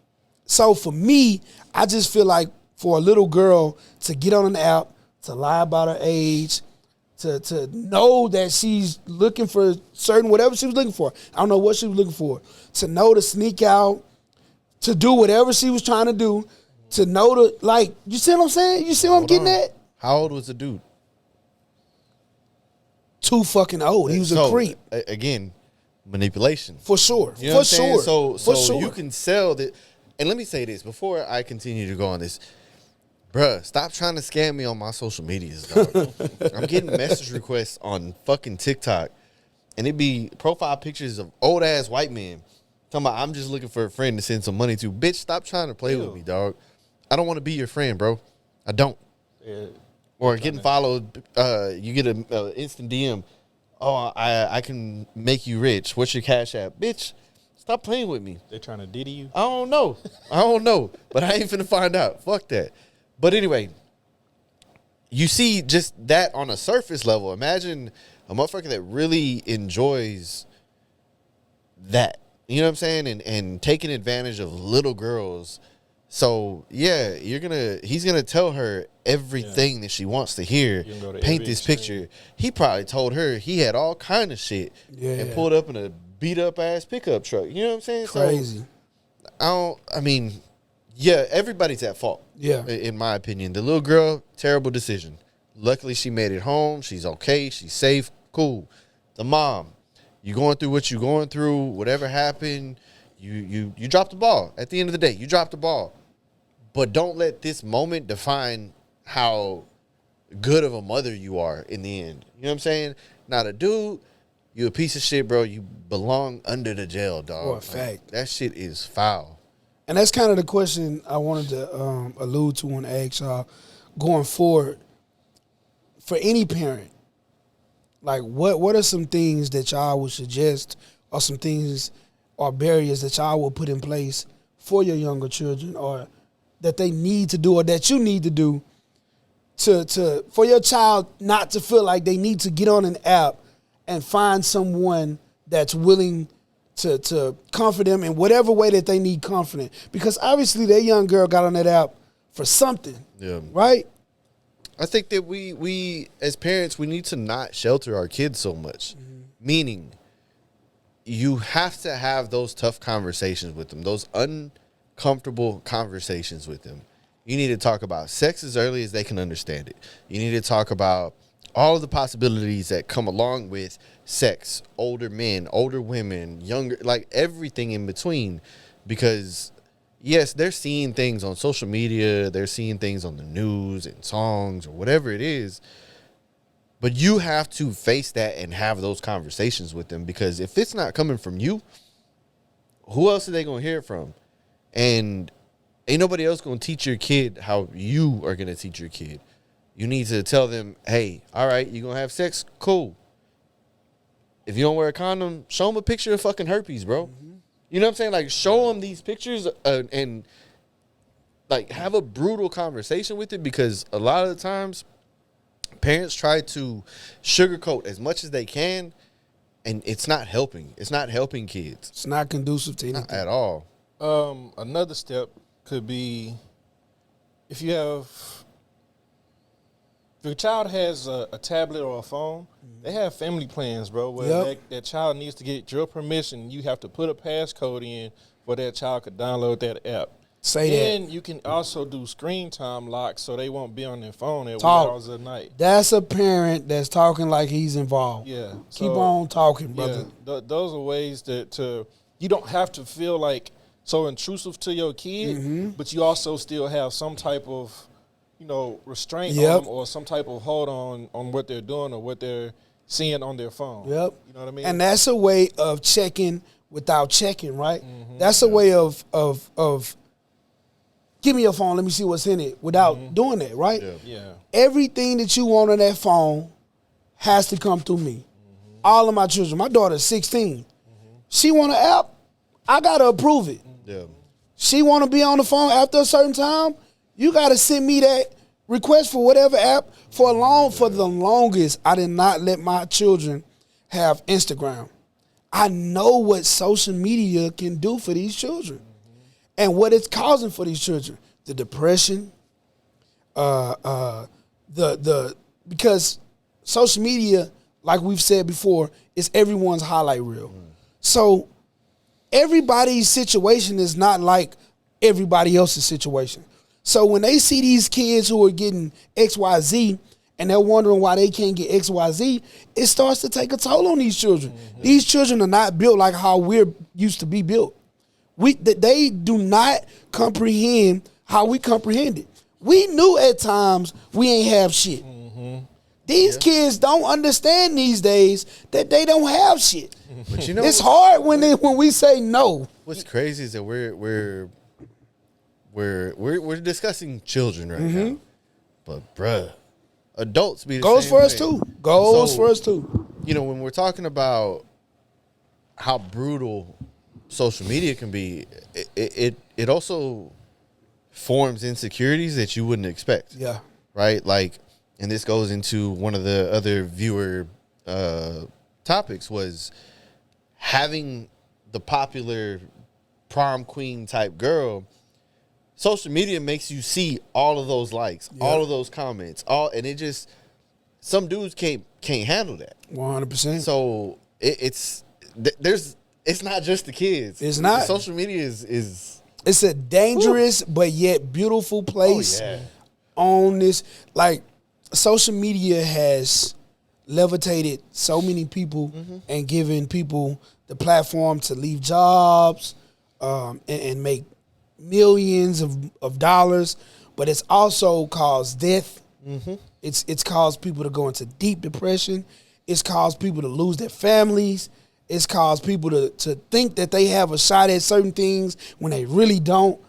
So for me, I just feel like for a little girl to get on an app, to lie about her age, to know that she's looking for certain whatever she was looking for. I don't know what she was looking for. To know to sneak out, to do whatever she was trying to do, to know to, like, you see what I'm saying? You see what I'm getting at? How old was the dude? Too fucking old. He was a creep. Again, manipulation. For sure. You know For sure. So you can sell that. And let me say this before I continue to go on this. Bruh, stop trying to scam me on my social medias, dog. I'm getting message requests on fucking TikTok, and it be profile pictures of old-ass white men talking about, I'm just looking for a friend to send some money to. Bitch, stop trying to play with me, dog. I don't want to be your friend, bro. I don't. Yeah. Or getting followed, you get an instant DM. Oh, I can make you rich. What's your Cash App? Bitch, stop playing with me. They're trying to diddy you? I don't know. But I ain't finna find out. Fuck that. But anyway, you see just that on a surface level. Imagine a motherfucker that really enjoys that. You know what I'm saying? And taking advantage of little girls. So yeah, he's gonna tell her everything that she wants to hear. Paint this picture. He probably told her he had all kind of shit and pulled up in a beat up ass pickup truck. You know what I'm saying? Crazy. So yeah, everybody's at fault. Yeah. In my opinion. The little girl, terrible decision. Luckily she made it home. She's okay. She's safe. Cool. The mom, you going through what you going through, whatever happened, you dropped the ball. At the end of the day, you dropped the ball. But don't let this moment define how good of a mother you are in the end. You know what I'm saying? Not a dude, you a piece of shit, bro. You belong under the jail, dog. For a fact. That shit is foul. And that's kind of the question I wanted to allude to and ask y'all going forward. For any parent, like what are some things that y'all would suggest, or some things or barriers that y'all will put in place for your younger children, or that they need to do, or that you need to do to for your child not to feel like they need to get on an app and find someone that's willing to comfort them in whatever way that they need comforting? Because obviously that young girl got on that app for something, right? I think that we as parents, we need to not shelter our kids so much. Meaning, you have to have those tough conversations with them, those uncomfortable conversations with them. You need to talk about sex as early as they can understand it. You need to talk about all of the possibilities that come along with sex, older men, older women, younger, like everything in between. Because yes, they're seeing things on social media, they're seeing things on the news and songs or whatever it is. But you have to face that and have those conversations with them, because if it's not coming from you, who else are they going to hear it from? And ain't nobody else going to teach your kid how you are going to teach your kid. You need to tell them, hey, all right, you're going to have sex? Cool. If you don't wear a condom, show them a picture of fucking herpes, bro. You know what I'm saying? Like, show them these pictures and, like, have a brutal conversation with it, because a lot of the times parents try to sugarcoat as much as they can, and it's not helping. It's not helping kids. It's not conducive to anything. Not at all. Another step could be if your child has a tablet or a phone, they have family plans, bro, where that child needs to get your permission. You have to put a passcode in for that child could download that app. And you can also do screen time locks so they won't be on their phone at 1 hours a night. That's a parent that's talking like he's involved. Yeah. Keep on talking, brother. Yeah, those are ways that you don't have to feel like so intrusive to your kid, but you also still have some type of, restraint on them, or some type of hold on what they're doing or what they're seeing on their phone. Yep. You know what I mean? And that's a way of checking without checking, right? That's a way of give me your phone, let me see what's in it, without doing that, right? Yeah. Everything that you want on that phone has to come through me. All of my children. My daughter's 16. She want an app, I got to approve it. Yeah. She want to be on the phone after a certain time, you got to send me that request for whatever app. For the longest, I did not let my children have Instagram. I know what social media can do for these children and what it's causing for these children. The depression, because social media, like we've said before, is everyone's highlight reel. So everybody's situation is not like everybody else's situation. So when they see these kids who are getting XYZ and they're wondering why they can't get XYZ, it starts to take a toll on these children. These children are not built like how we're used to be built. They do not comprehend how we comprehend it. We knew at times we ain't have shit. These kids don't understand these days that they don't have shit. But it's hard when we say no. What's crazy is that we're discussing children right now, but bruh, adults be the goes same for us way. too. Goes for us too. When we're talking about how brutal social media can be, it also forms insecurities that you wouldn't expect. Yeah. Right? Like, and this goes into one of the other viewer topics, was having the popular prom queen type girl. Social media makes you see all of those likes, all of those comments, and it just, some dudes can't handle that. 100%. So it's not just the kids. It's not. Social media is it's a dangerous but yet beautiful place on this. Like, social media has levitated so many people and given people the platform to leave jobs and make millions of dollars, but it's also caused death. It's caused people to go into deep depression. It's caused people to lose their families. It's caused people to think that they have a shot at certain things when they really don't.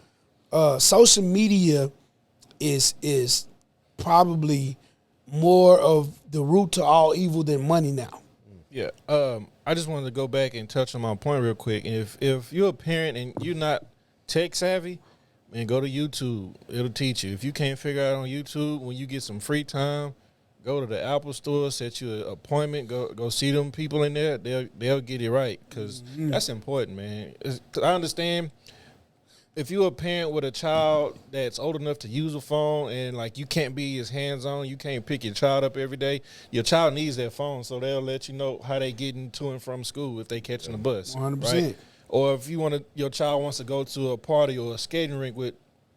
Social media is probably more of the root to all evil than money now. Yeah. I just wanted to go back and touch on my point real quick. If you're a parent and you're not tech savvy, man, go to YouTube. It'll teach you. If you can't figure out on YouTube, when you get some free time, go to the Apple store, set you an appointment, go see them people in there. They'll get it right, because that's important, man. 'Cause I understand if you're a parent with a child that's old enough to use a phone and, like, you can't be as hands-on, you can't pick your child up every day, your child needs their phone, so they'll let you know how they getting to and from school if they catching the bus. 100%. Right? Or if your child wants to go to a party or a skating rink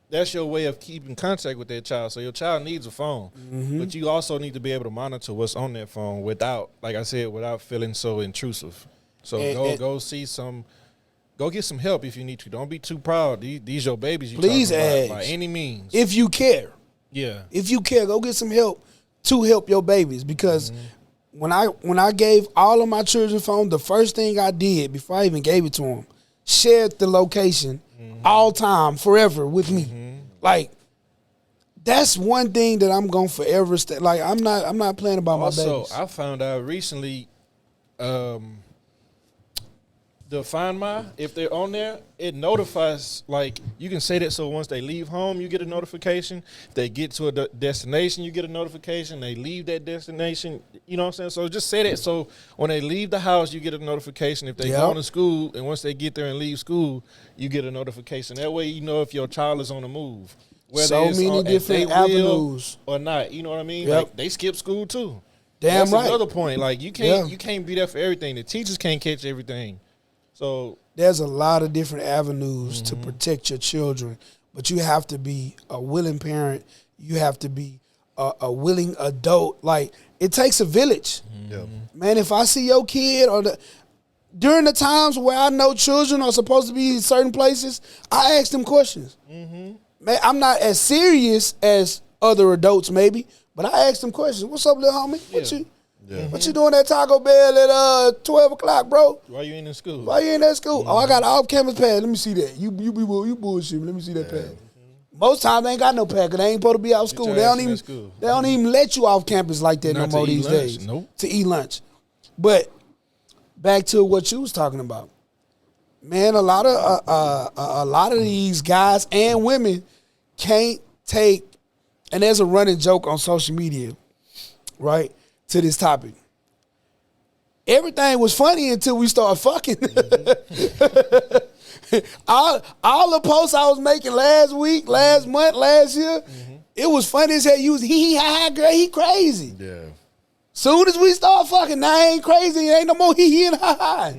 that's your way of keeping contact with that child. So your child needs a phone, but you also need to be able to monitor what's on that phone without, like I said, without feeling so intrusive. So go get some help if you need to. Don't be too proud. These your babies. Please talking ask by any means. if you care. Yeah. If you care, go get some help to help your babies, because when I gave all of my children phone, the first thing I did before I even gave it to them, shared the location all time, forever with me. Like, that's one thing that I'm gonna forever stay. Like, I'm not playing about my babies. I found out recently, the Find My, if they're on there, it notifies, like, you can say that so once they leave home, you get a notification. If they get to a destination, you get a notification. They leave that destination, you know what I'm saying? So just say that so when they leave the house, you get a notification. If they go to school, and once they get there and leave school, you get a notification. That way you know if your child is on the move. Whether so it's many different avenues. Or not, you know what I mean? Yep. Like, they skip school too. Damn That's right. another point. Like, you can't be there for everything. The teachers can't catch everything. So there's a lot of different avenues to protect your children, but you have to be a willing parent. You have to be a willing adult. Like, it takes a village. Man, if I see your kid during the times where I know children are supposed to be in certain places, I ask them questions. Man, I'm not as serious as other adults maybe, but I ask them questions. What's up, little homie? What you doing at Taco Bell at 12 o'clock, bro? Why you ain't in school? Why you ain't at school? Oh, I got an off-campus pad. Let me see that. You bullshit. Let me see that pad. Most times they ain't got no pad because they ain't supposed to be out of school. They don't even let you off campus like that no more these days. Nope. To eat lunch. But back to what you was talking about, man. A lot of these guys and women can't take, and there's a running joke on social media, right? To this topic. Everything was funny until we started fucking. all the posts I was making last week, last month, last year, it was funny as hell. You was he girl, he crazy. Yeah. Soon as we start fucking, now I ain't crazy. It ain't no more he and ha.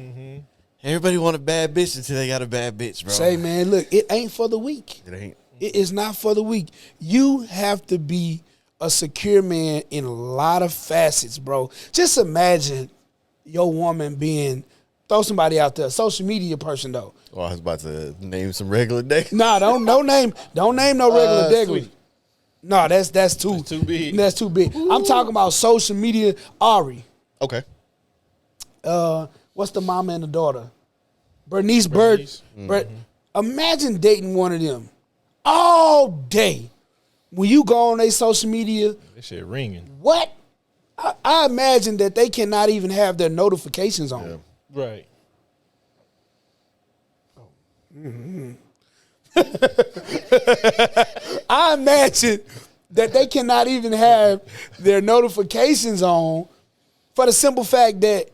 Everybody want a bad bitch until they got a bad bitch, bro. Say, man, look, it ain't for the weak. It ain't. It is not for the weak. You have to be a secure man in a lot of facets, bro. Just imagine your woman throw somebody out there, social media person though. Oh, I was about to name some regular days. Nah, don't name no regular degular. Sweet. No, that's too big. That's too big. I'm talking about social media. Ari. Okay. What's the mama and the daughter? Bernice Bird. Imagine dating one of them all day. When you go on their social media, that shit ringing. What? I imagine that they cannot even have their notifications on. Yeah. Right. I imagine that they cannot even have their notifications on for the simple fact that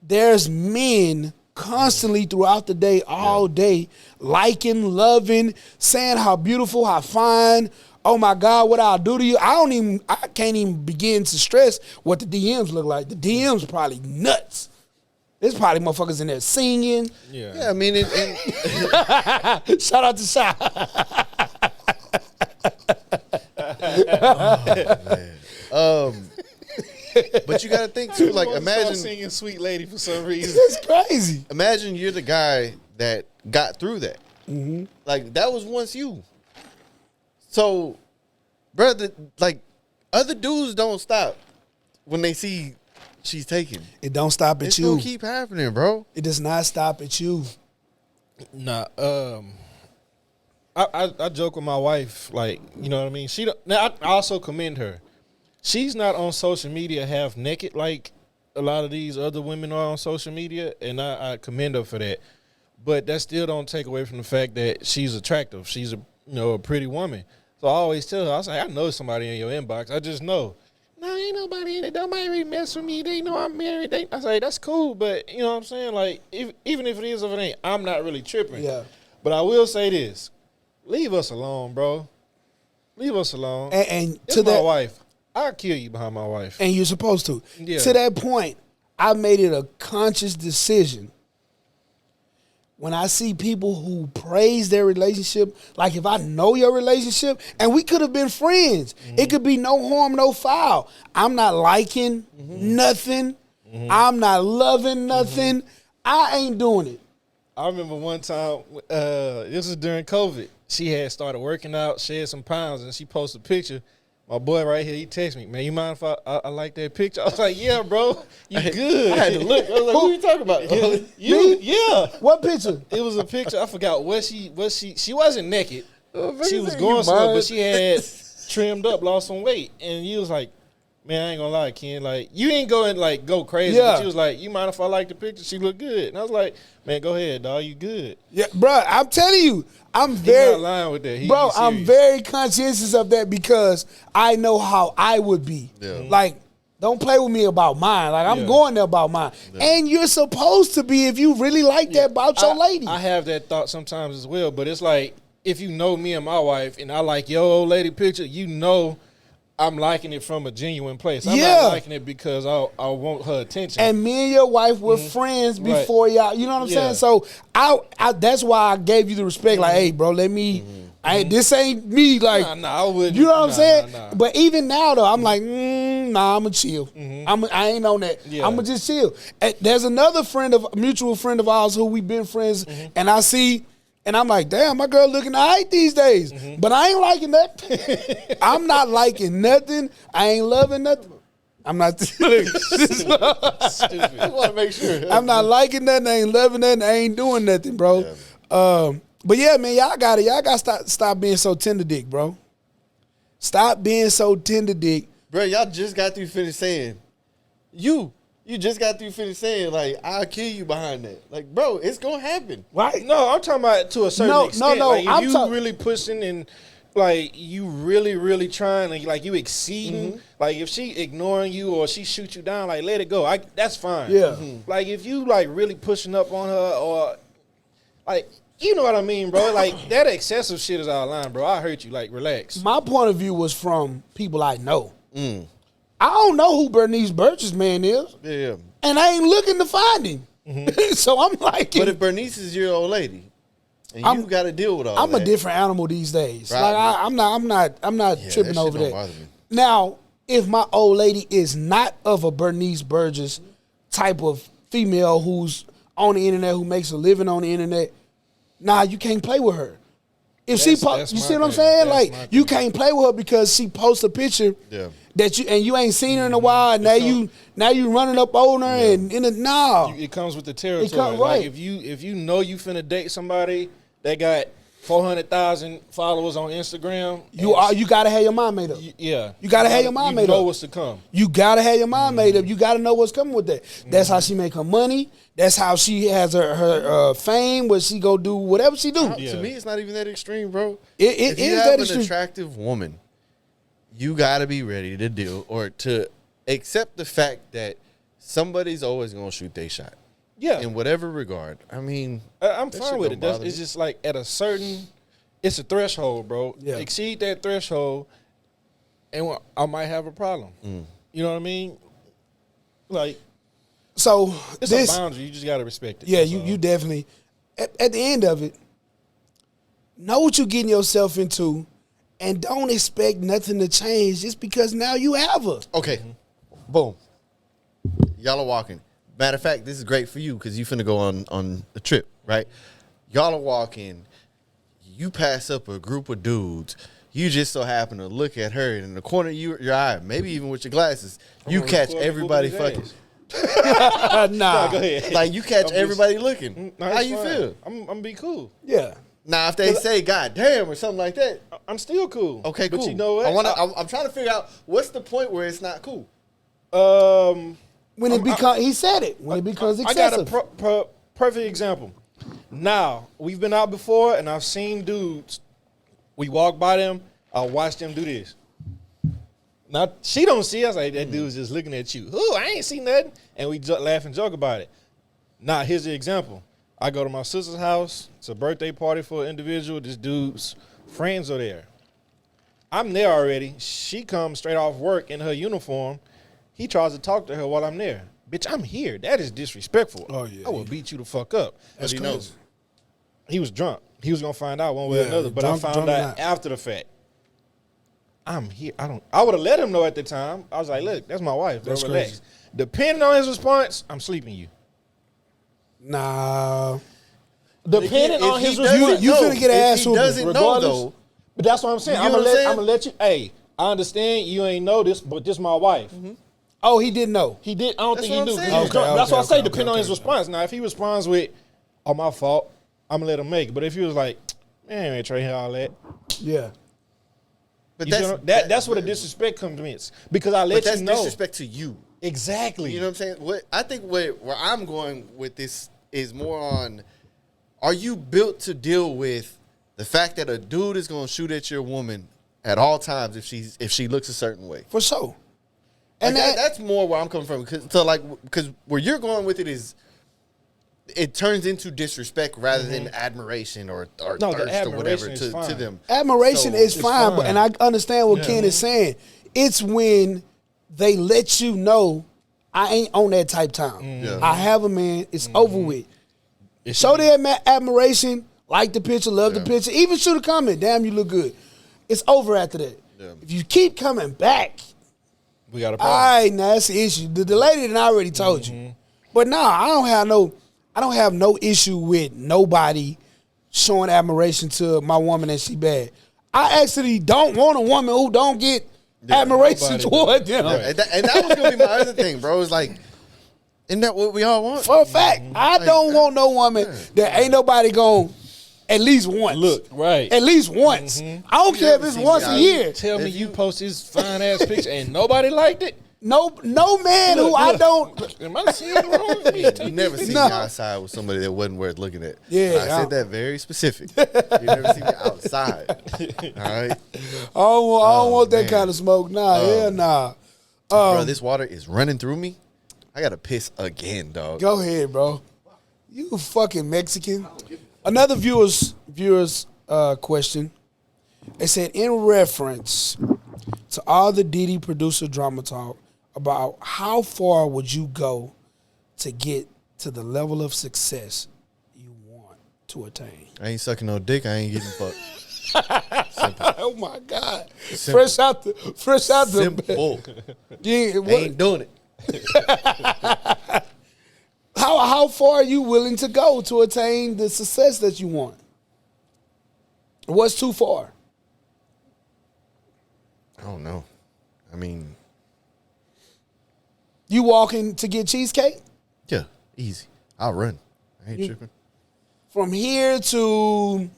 there's men constantly throughout the day, all day, liking, loving, saying how beautiful, how fine, oh my God, what I'll do to you. I can't even begin to stress what the DMs look like. The DMs probably nuts. There's probably motherfuckers in there singing. Yeah, I mean, Shout out to Shy. but you got to think too. Like, imagine singing "Sweet Lady" for some reason. It's crazy. Imagine you're the guy that got through that. Mm-hmm. Like, that was once you. So, brother, like, other dudes don't stop when they see she's taken. It don't stop at It's you. gonna keep happening, bro. It does not stop at you. Nah, I joke with my wife, like, you know what I mean? She don't, now I also commend her. She's not on social media half naked like a lot of these other women are on social media, and I commend her for that. But that still don't take away from the fact that she's attractive. She's a pretty woman. So I always tell her, I say, I know somebody in your inbox. I just know. No, ain't nobody in it. Nobody really mess with me. They know I'm married. I say, that's cool, but you know what I'm saying? Like, even if it is or it ain't, I'm not really tripping. Yeah. But I will say this. Leave us alone, bro. Leave us alone. And It's to my that, wife. I'll kill you behind my wife. and you're supposed to. Yeah. To that point, I made it a conscious decision. When I see people who praise their relationship, like if I know your relationship, and we could have been friends, it could be no harm, no foul. I'm not liking nothing. I'm not loving nothing. I ain't doing it. I remember one time, this was during COVID. She had started working out, shed some pounds, and she posted a picture. My boy right here, he texted me, man, you mind if I like that picture? I was like, yeah, bro, you good. I had to look. I was like, who are you talking about? You, yeah. What picture? It was a picture. I forgot what she wasn't naked. Oh, She was you going somewhere, mind? but she had trimmed up, lost some weight. And you was like, man, I ain't gonna lie, Ken. Like, you ain't going like go crazy. Yeah. But she was like, you mind if I like the picture? She looked good. And I was like, man, go ahead, dog. You good. Yeah, bro, I'm telling you, I'm He's very, not lying with that. bro, He's I'm serious. very conscientious of that because I know how I would be. Yeah. Like, don't play with me about mine. Like, I'm Yeah. going there about mine. And you're supposed to be if you really like that about your lady. I have that thought sometimes as well, but it's like if you know me and my wife and I like your old lady picture, you know I'm liking it from a genuine place. I'm Yeah. not liking it because I want her attention. And me and your wife were friends Right. before y'all. You know what I'm Yeah. saying? So I that's why I gave you the respect. Like, hey, bro, let me. This ain't me. Like, Nah, I wouldn't. you know what I'm Nah, saying? nah. But even now, though, I'm like, nah, I'ma chill. I ain't on that. Yeah. I'ma just chill. And there's another mutual friend of ours who we've been friends, and I see. And I'm like, damn, my girl looking all right these days. But I ain't liking that. I'm not liking nothing. I ain't loving nothing. I'm not. Stupid. I want to make sure. I'm not liking nothing. I ain't loving nothing. I ain't doing nothing, bro. Yeah, But yeah, man, y'all got it. Y'all got to stop being so tender dick, bro. Stop being so tender dick. Bro, y'all just got through finished saying, you just got through finished saying, like, I'll kill you behind that. Like, bro, it's going to happen. Right? No, I'm talking about to a certain extent. No. Like, if I'm you really pushing and like you really trying and like you exceeding, like if she ignoring you or she shoot you down, like let it go. That's fine. Yeah. Like if you like really pushing up on her or like you know what I mean, bro. Like that excessive shit is out of line, bro. I hurt you. Like relax. My point of view was from people I know. I don't know who Bernice Burgess man is, Yeah. and I ain't looking to find him. So I'm like, But if Bernice is your old lady, and you got to deal with all I'm that. a different animal these days. Right. Like I'm not Yeah, tripping that shit over don't that. bother me. Now, if my old lady is not of a Bernice Burgess type of female who's on the internet, who makes a living on the internet, nah, you can't play with her. If she That's you my see what I'm thing. saying? That's Like my you thing. can't play with her because she posts a picture Yeah. that you ain't seen her in a while. And now you running up on her and in a nah. It comes with the territory. right. Like if you know you finna date somebody that got 400,000 followers on Instagram, You gotta have your mind made up. yeah, You gotta have your mind made You know up. what's to come. You gotta have your mind made up. You gotta know what's coming with that. That's how she make her money. That's how she has her fame. What she go do, whatever she do. Yeah. To me, it's not even that extreme, bro. It if you is have that an extreme. attractive woman you gotta be ready to deal or to accept the fact that somebody's always gonna shoot their shot. Yeah. In whatever regard. I mean, I'm that fine shit with don't it. bother It's me. just like at a certain, it's a threshold, bro. Yeah. Exceed that threshold, and I might have a problem. Mm. You know what I mean? Like, So it's this, a boundary. You just gotta respect it. yeah, That's you all. you definitely at the end of it, know what you're getting yourself into, and don't expect nothing to change just because now you have her. Okay. Boom. Y'all are walking. Matter of fact, this is great for you because you finna go on a trip, right? Y'all are walking. You pass up a group of dudes. You just so happen to look at her, and in the corner of your eye, maybe even with your glasses, you gonna catch record everybody whooping his fucking. ass. Nah, Go ahead. Like you catch I'm just- everybody looking. No, How it's you fine. feel? I'm gonna be cool. yeah. Now, if they say "God damn" or something like that, I'm still cool. okay, cool. But you know what? I'm trying to figure out what's the point where it's not cool. When it becomes, he said it. When it becomes I got excessive. a perfect example. Now, we've been out before, and I've seen dudes. We walk by them. I watch them do this. Now, she don't see us. Like, that dude's just looking at you. Ooh, I ain't seen nothing. And we laugh and joke about it. Now, here's the example. I go to my sister's house. It's a birthday party for an individual. This dude's friends are there. I'm there already. She comes straight off work in her uniform. He tries to talk to her while I'm there. Bitch, I'm here. That is disrespectful. Oh, yeah. I will beat you the fuck up. That's But he crazy. knows. He was drunk. He was gonna find out one way or Yeah, another. But I drunk found or out not. after the fact. I'm here. I would have let him know at the time. I was like, look, that's my wife. Bro, That's relax. crazy. Depending on his response, I'm sleeping you. Nah. Depending If on he his doesn't response. you know- finna get an ass If he whooping. doesn't know Regardless. though, But that's what I'm saying. You I'm know gonna what I'm saying? I'm gonna let you. Hey, I understand you ain't know this, but this my wife. Oh, he didn't know. He did. I don't That's think he what knew. I'm 'cause saying. he was drunk. Okay, That's why I okay, say okay, depending on his okay. response. Now, if he responds with, "Oh, my fault," I'm gonna let him make it. But if he was like, "Man, ain't Trey all that," Yeah. but you feel me? That's where the disrespect comes because I But let that's you know disrespect to you. exactly. You know what I'm saying? What I think where I'm going with this is more on: are you built to deal with the fact that a dude is going to shoot at your woman at all times if she looks a certain way? For sure. And And that's more where I'm coming from. Because where you're going with it is, it turns into disrespect rather than admiration or No, the thirst or whatever admiration is to fine. them. admiration So, is it's fine, but fine. and I understand what Yeah. Ken is saying. It's when they let you know I ain't on that type time. Yeah. I have a man. It's over with. It Show should be- their admiration, like the picture, love the Yeah. picture, even shoot a comment. Damn, you look good. It's over after that. Yeah. If you keep coming back, we got a all problem. right, now that's the issue. The lady done already told you. But no, I don't have no issue with nobody showing admiration to my woman and she bad. I actually don't want a woman who don't get admiration nobody toward them. Right. And that was going to be my other thing, bro. It's like, isn't that what we all want? For a fact, I don't want no woman that ain't nobody going at least once. Look, right. At least once. I don't care if it's see once me a out. year. Tell me If you you- post this fine ass picture and nobody liked it. No man who I don't. Am I seeing wrong with me? You never see No. me outside with somebody that wasn't worth looking at. Yeah, I said that very specific. You never see me outside. All right, I don't want that man. kind of smoke. Nah, hell nah. bro. This water is running through me. I gotta piss again, dog. Go ahead, bro. You fucking Mexican. Another viewer's question. They said in reference to all the Diddy producer drama talk about how far would you go to get to the level of success you want to attain? I ain't sucking no dick. I ain't getting fucked. Oh my God! Simple. Fresh out the Simple. Yeah, I what- ain't doing it. how far are you willing to go to attain the success that you want? What's too far? I don't know. I mean, You walking to get cheesecake? yeah, easy. I'll run. I ain't You- tripping. From here to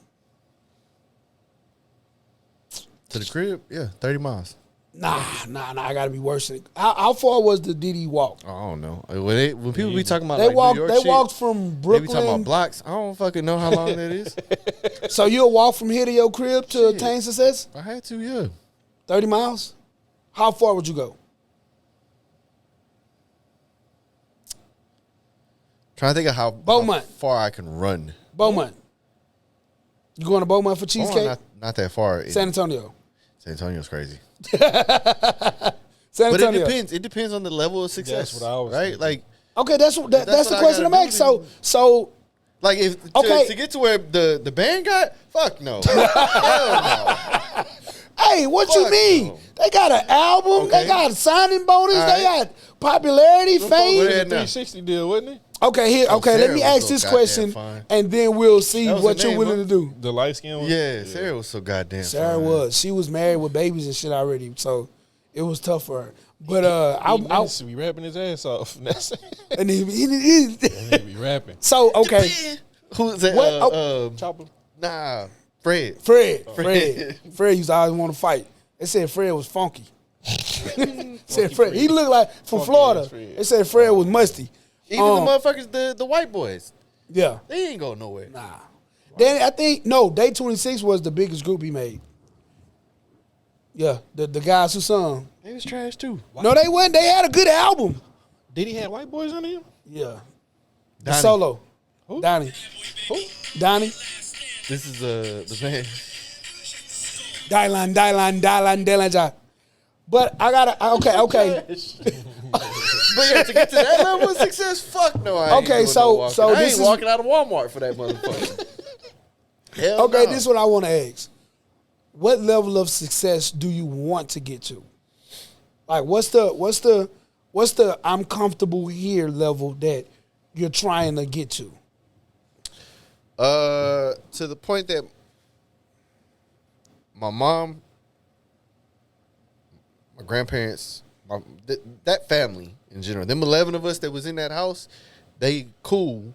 To the crib, yeah, 30 miles. nah, I gotta be worse than how far was the Diddy walk? Oh, I don't know. When people be talking about They like walked New York they shit, walked from they be talking Brooklyn. about blocks. I don't fucking know how long that is. So you'll walk from here to your crib to attain success? I had to, yeah. 30 miles? How far would you go? Trying to think of how Beaumont. far I can run. Beaumont. You going to Beaumont for cheesecake? Not that far. San Antonio. San Antonio's crazy. San But Antonio. it depends. It depends on the level of success. That's what I was right? thinking. Like, Okay, that's the what question I to gotta make. do, So like if Okay. to get to where the band got, fuck no. Hell no. hey, what you Fuck mean? no. They got an album. They Okay. got a signing bonus. All They right. got popularity, What fame. they The had now? 360 deal, wasn't it? Okay, Oh, let Sarah me was ask so this goddamn question, fine. and then we'll see That was what her you're name, willing huh? to do. The light skin one? Yeah, Sarah was so goddamn Sarah fine. was. She was married with babies and shit already, so it was tough for her. But I I to be rapping his ass off. That's it. and he He be rapping. so okay. Who's that? What? Chopper. Nah, Fred. Fred used to always want to fight. They said Fred was funky. Said Fred. He looked like from Funky Florida. ass Fred. They said Fred was musty. Even the motherfuckers, the white boys, Yeah. they ain't go nowhere. Nah. Then I think Day 26 was the biggest group he made. Yeah, the guys who sung. They was trash too. No, they wasn't. They had a good album. Did he have white boys on him? Yeah. The Donnie. solo. Who? Donnie. Who? Donnie. This is the man. Dylan. But I gotta okay. But yeah, to get to that level of success, fuck no. I ain't Okay, doing so- no walking. so I this ain't is- walking out of Walmart for that motherfucker. Hell Okay, no. this is what I want to ask. What level of success do you want to get to? Like, what's the I'm comfortable here level that you're trying to get to? To the point that my mom, my grandparents, that family in general, them 11 of us that was in that house, they cool.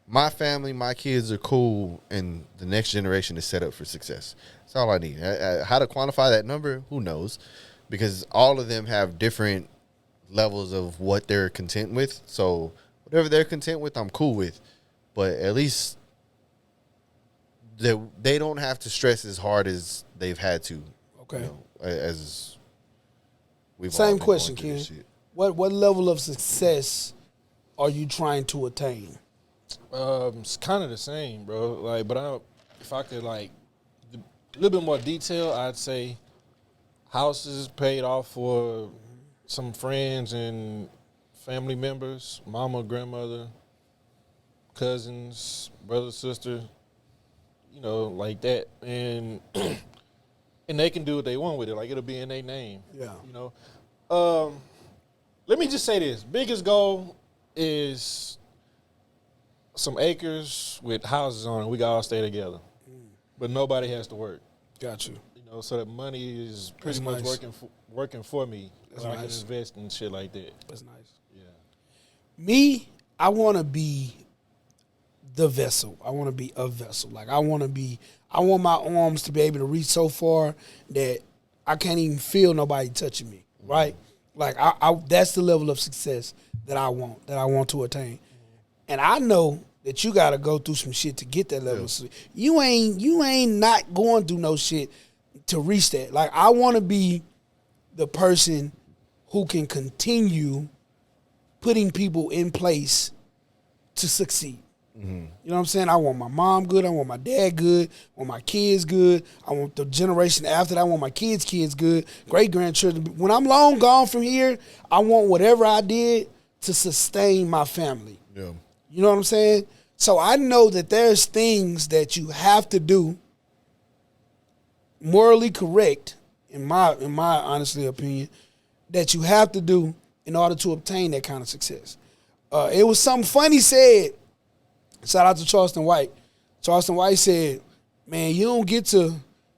My family, my kids are cool, and the next generation is set up for success. That's all I need. How to quantify that number, who knows? Because all of them have different levels of what they're content with. So whatever they're content with, I'm cool with. But at least they don't have to stress as hard as they've had to. Okay. You know, as we've all Same been question, going through Ken. this shit. What level of success are you trying to attain? It's kind of the same, bro. Like, but if I could like a little bit more detail, I'd say houses paid off for some friends and family members, mama, grandmother, cousins, brother, sister, you know, like that, and and they can do what they want with it. Like it'll be in their name. Yeah. You know. Let me just say this: biggest goal is some acres with houses on it. We can all stay together, but nobody has to work. Got you. You know, so that money is pretty That's much nice. working for me. That's So I can nice. invest in shit like that. That's nice. Yeah. Me, I want to be the vessel. I want to be a vessel. Like I want my arms to be able to reach so far that I can't even feel nobody touching me. Right? Like I that's the level of success that I want to attain. And I know that you got to go through some shit to get that level. Yeah. You ain't not going through no shit to reach that. Like I want to be the person who can continue putting people in place to succeed. You know what I'm saying? I want my mom good. I want my dad good. I want my kids good. I want the generation after that. I want my kids' kids good. Great grandchildren. When I'm long gone from here, I want whatever I did to sustain my family. Yeah. You know what I'm saying? So I know that there's things that you have to do morally correct, in my honestly opinion, that you have to do in order to obtain that kind of success. It was something funny said. Shout out to Charleston White. Charleston White said, man, you don't get to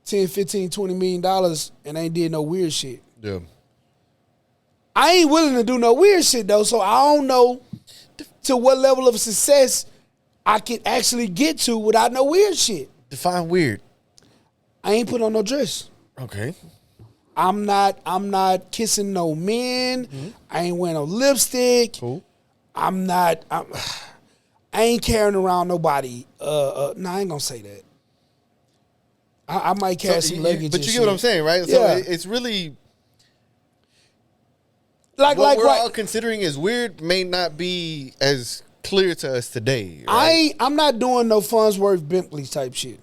10, 15, $20 million and ain't did no weird shit. Yeah. I ain't willing to do no weird shit, though, so I don't know to what level of success I can actually get to without no weird shit. Define weird. I ain't put on no dress. Okay. I'm not kissing no men. I ain't wearing no lipstick. Cool. I ain't carrying around nobody. No, I ain't gonna say that. I might carry some luggage. But and you get what I'm shit. saying, right? Yeah. So it's really what we're right. all considering as weird may not be as clear to us today. Right? I'm not doing no Farnsworth Bentley type shit.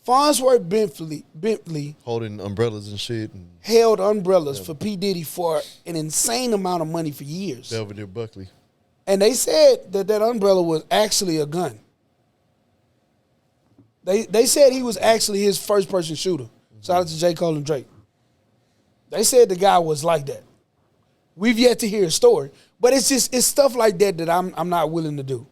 Farnsworth Bentley Holding umbrellas and shit. And held umbrellas for P. Diddy for an insane amount of money for years. Belvedere Buckley. And they said that umbrella was actually a gun. They said he was actually his first person shooter. Shout out to J. Cole and Drake. They said the guy was like that. We've yet to hear a story, but it's stuff like that I'm not willing to do.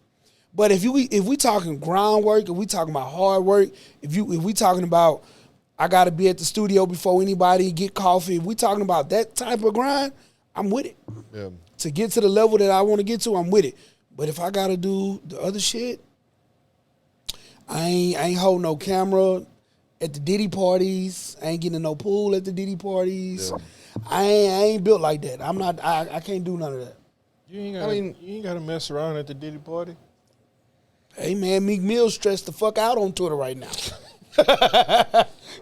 But if we talking groundwork, if we talking about hard work, if we talking about I got to be at the studio before anybody get coffee, if we talking about that type of grind, I'm with it. Yeah. To get to the level that I want to get to, I'm with it. But if I got to do the other shit, I ain't holding no camera at the Diddy parties. I ain't getting in no pool at the Diddy parties. Yeah. I ain't built like that. I'm not. I can't do none of that. You ain't gotta mess around at the Diddy party. Hey man, Meek Mill stressed the fuck out on Twitter right now.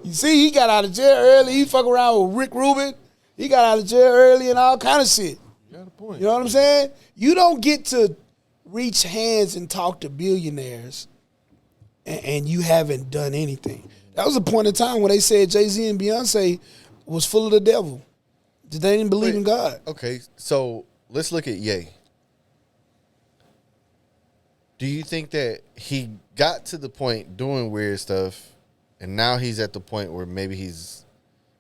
You see, he got out of jail early. He fuck around with Rick Rubin. He got out of jail early and all kind of shit. You got a point. You know what I'm saying? You don't get to reach hands and talk to billionaires and you haven't done anything. That was a point in time when they said Jay-Z and Beyonce was full of the devil. They didn't believe in God. Okay, so let's look at Ye. Do you think that he got to the point doing weird stuff and now he's at the point where maybe he's...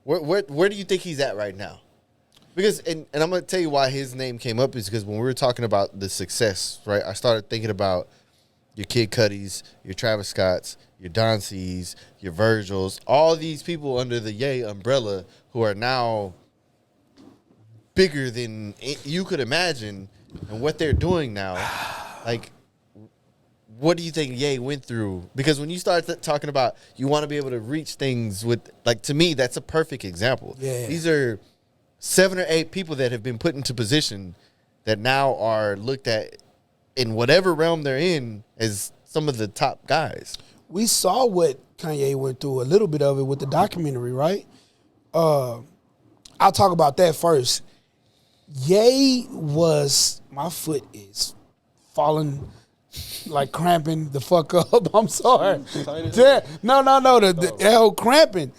Where do you think he's at right now? Because, and I'm going to tell you why his name came up is because when we were talking about the success, right, I started thinking about your Kid Cudis, your Travis Scotts, your Don C's, your Virgils, all these people under the Ye umbrella who are now bigger than you could imagine, and what they're doing now. Like, what do you think Ye went through? Because when you start talking about you want to be able to reach things with, like, to me, that's a perfect example. Yeah. These are 7 or 8 people that have been put into position that now are looked at in whatever realm they're in as some of the top guys. We saw what Kanye went through, a little bit of it with the documentary, right? I'll talk about that first. Ye was, my foot is falling, like cramping the fuck up. I'm sorry. Yeah, no, the hell cramping.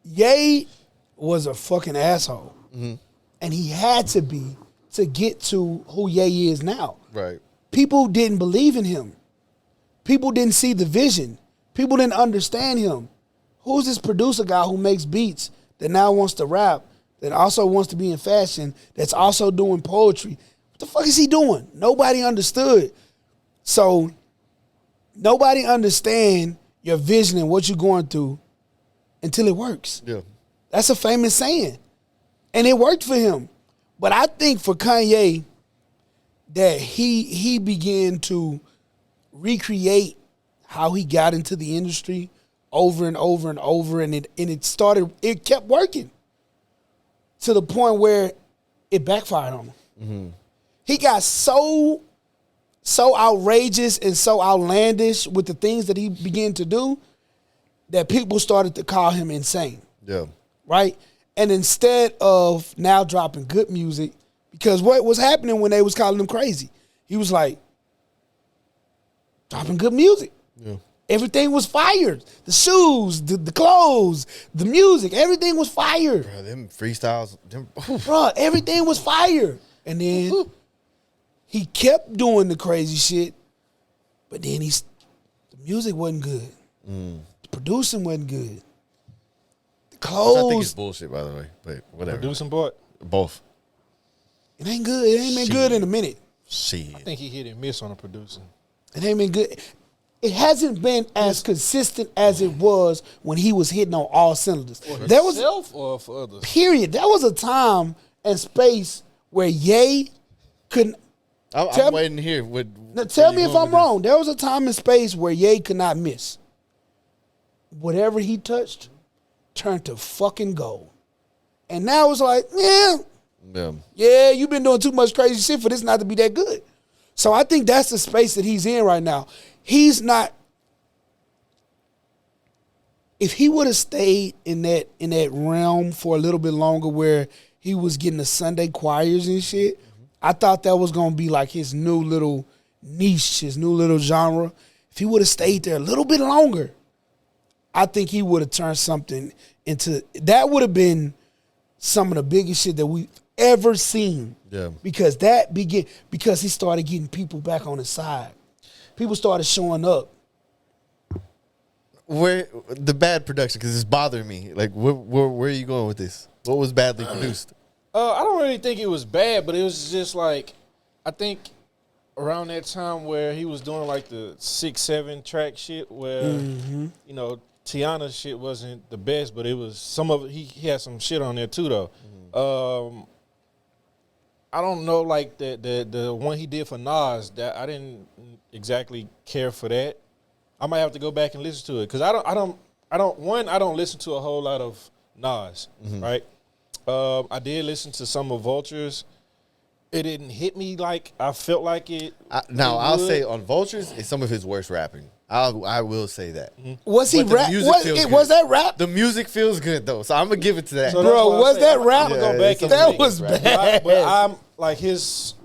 Ye was a fucking asshole. Mm-hmm. And he had to be to get to who Ye is now. Right. People didn't believe in him. People didn't see the vision. People didn't understand him. Who's this producer guy who makes beats that now wants to rap, that also wants to be in fashion, that's also doing poetry? What the fuck is he doing? Nobody understood. So nobody understand your vision and what you're going through until it works. Yeah. That's a famous saying. And it worked for him. But I think for Kanye, that he began to recreate how he got into the industry over and over and over, and it kept working to the point where it backfired on him. Mm-hmm. He got so outrageous and so outlandish with the things that he began to do that people started to call him insane. Yeah. Right? And instead of now dropping good music, because what was happening when they was calling him crazy, he was like, dropping good music. Yeah. Everything was fired. The shoes, the clothes, the music, everything was fired. Bro, them freestyles. Bro, everything was fire. And then he kept doing the crazy shit, but then the music wasn't good. The producing wasn't good. The clothes. Which I think it's bullshit, by the way, but whatever. Producing boy. Both. It ain't good. It ain't been good in a minute. Shit. I think he hit and miss on the producing. It ain't been good. It hasn't been as consistent as it was when he was hitting on all cylinders. There was himself or for others. Period. There was a time and space where Ye couldn't. I'm waiting to hear what. Tell me if I'm wrong. There was a time and space where Ye could not miss. Whatever he touched turned to fucking gold. And now it's like, yeah, you've been doing too much crazy shit for this not to be that good. So I think that's the space that he's in right now. He's not if he would have stayed in that realm for a little bit longer, where he was getting the Sunday choirs and shit, I thought that was gonna be like his new little niche, his new little genre. If he would have stayed there a little bit longer, I think he would have turned something into that. Would have been some of the biggest shit that we've ever seen. Yeah. Because because he started getting people back on his side. People started showing up. Where the bad production, because it's bothering me. Like, where are you going with this? What was badly produced? I don't really think it was bad, but it was just like, I think around that time where he was doing like the 6-7 track shit, where you know Tiana's shit wasn't the best, but it was some of it. He had some shit on there too, though. I don't know, like the one he did for Nas, that I didn't exactly care for that. I might have to go back and listen to it, because I don't listen to a whole lot of Nas, right? I did listen to some of Vultures. It didn't hit me like I felt like it. I'll say on Vultures, it's some of his worst rapping. I will say that. Was he But the rap? music feels good. Was that rap? The music feels good though, so I'm gonna give it to that. So Bro, was that rap? I'm gonna go back and that think. was bad. But I'm like his.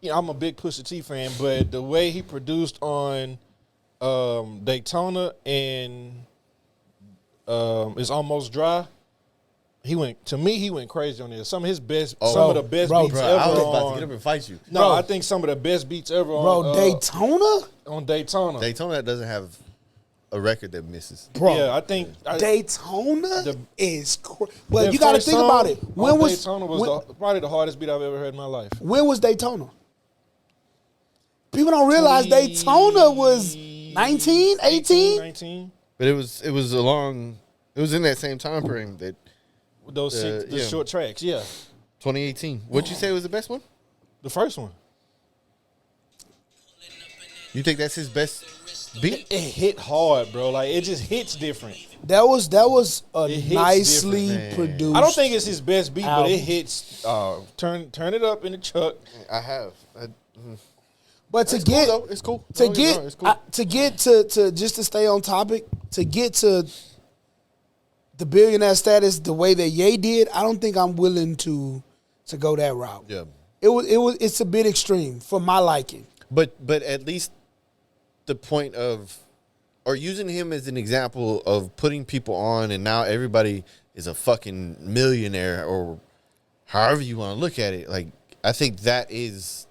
You know, I'm a big Pusha T fan, but the way he produced on Daytona and It's Almost Dry, he went crazy on this. Some of his best, some of the best beats ever. I was about to on, get up and fight you. No, I think some of the best beats ever on Daytona? on Daytona. Daytona doesn't have a record that misses. Bro, Yeah, I think Daytona is well, that you got to first think song about it. on Daytona was probably the hardest beat I've ever heard in my life. when was Daytona? People don't realize Daytona was 19, 18. 19. But it was in that same time frame that With those short tracks, yeah. 2018. What'd you say was the best one? The first one. You think that's his best beat? It hit hard, bro. Like, it just hits different. That was a It hits nicely different, produced. I don't think it's his best beat, but album. it hits. Turn it up in the truck. I have. But to It's get cool, though. It's cool. to Don't get me get wrong, it's cool. to get to just to stay on topic, to get to the billionaire status the way that Ye did, I don't think I'm willing to go that route. Yeah. It's a bit extreme for my liking. But at least the point of, or using him as an example of putting people on, and now everybody is a fucking millionaire, or however you want to look at it. Like, I think that is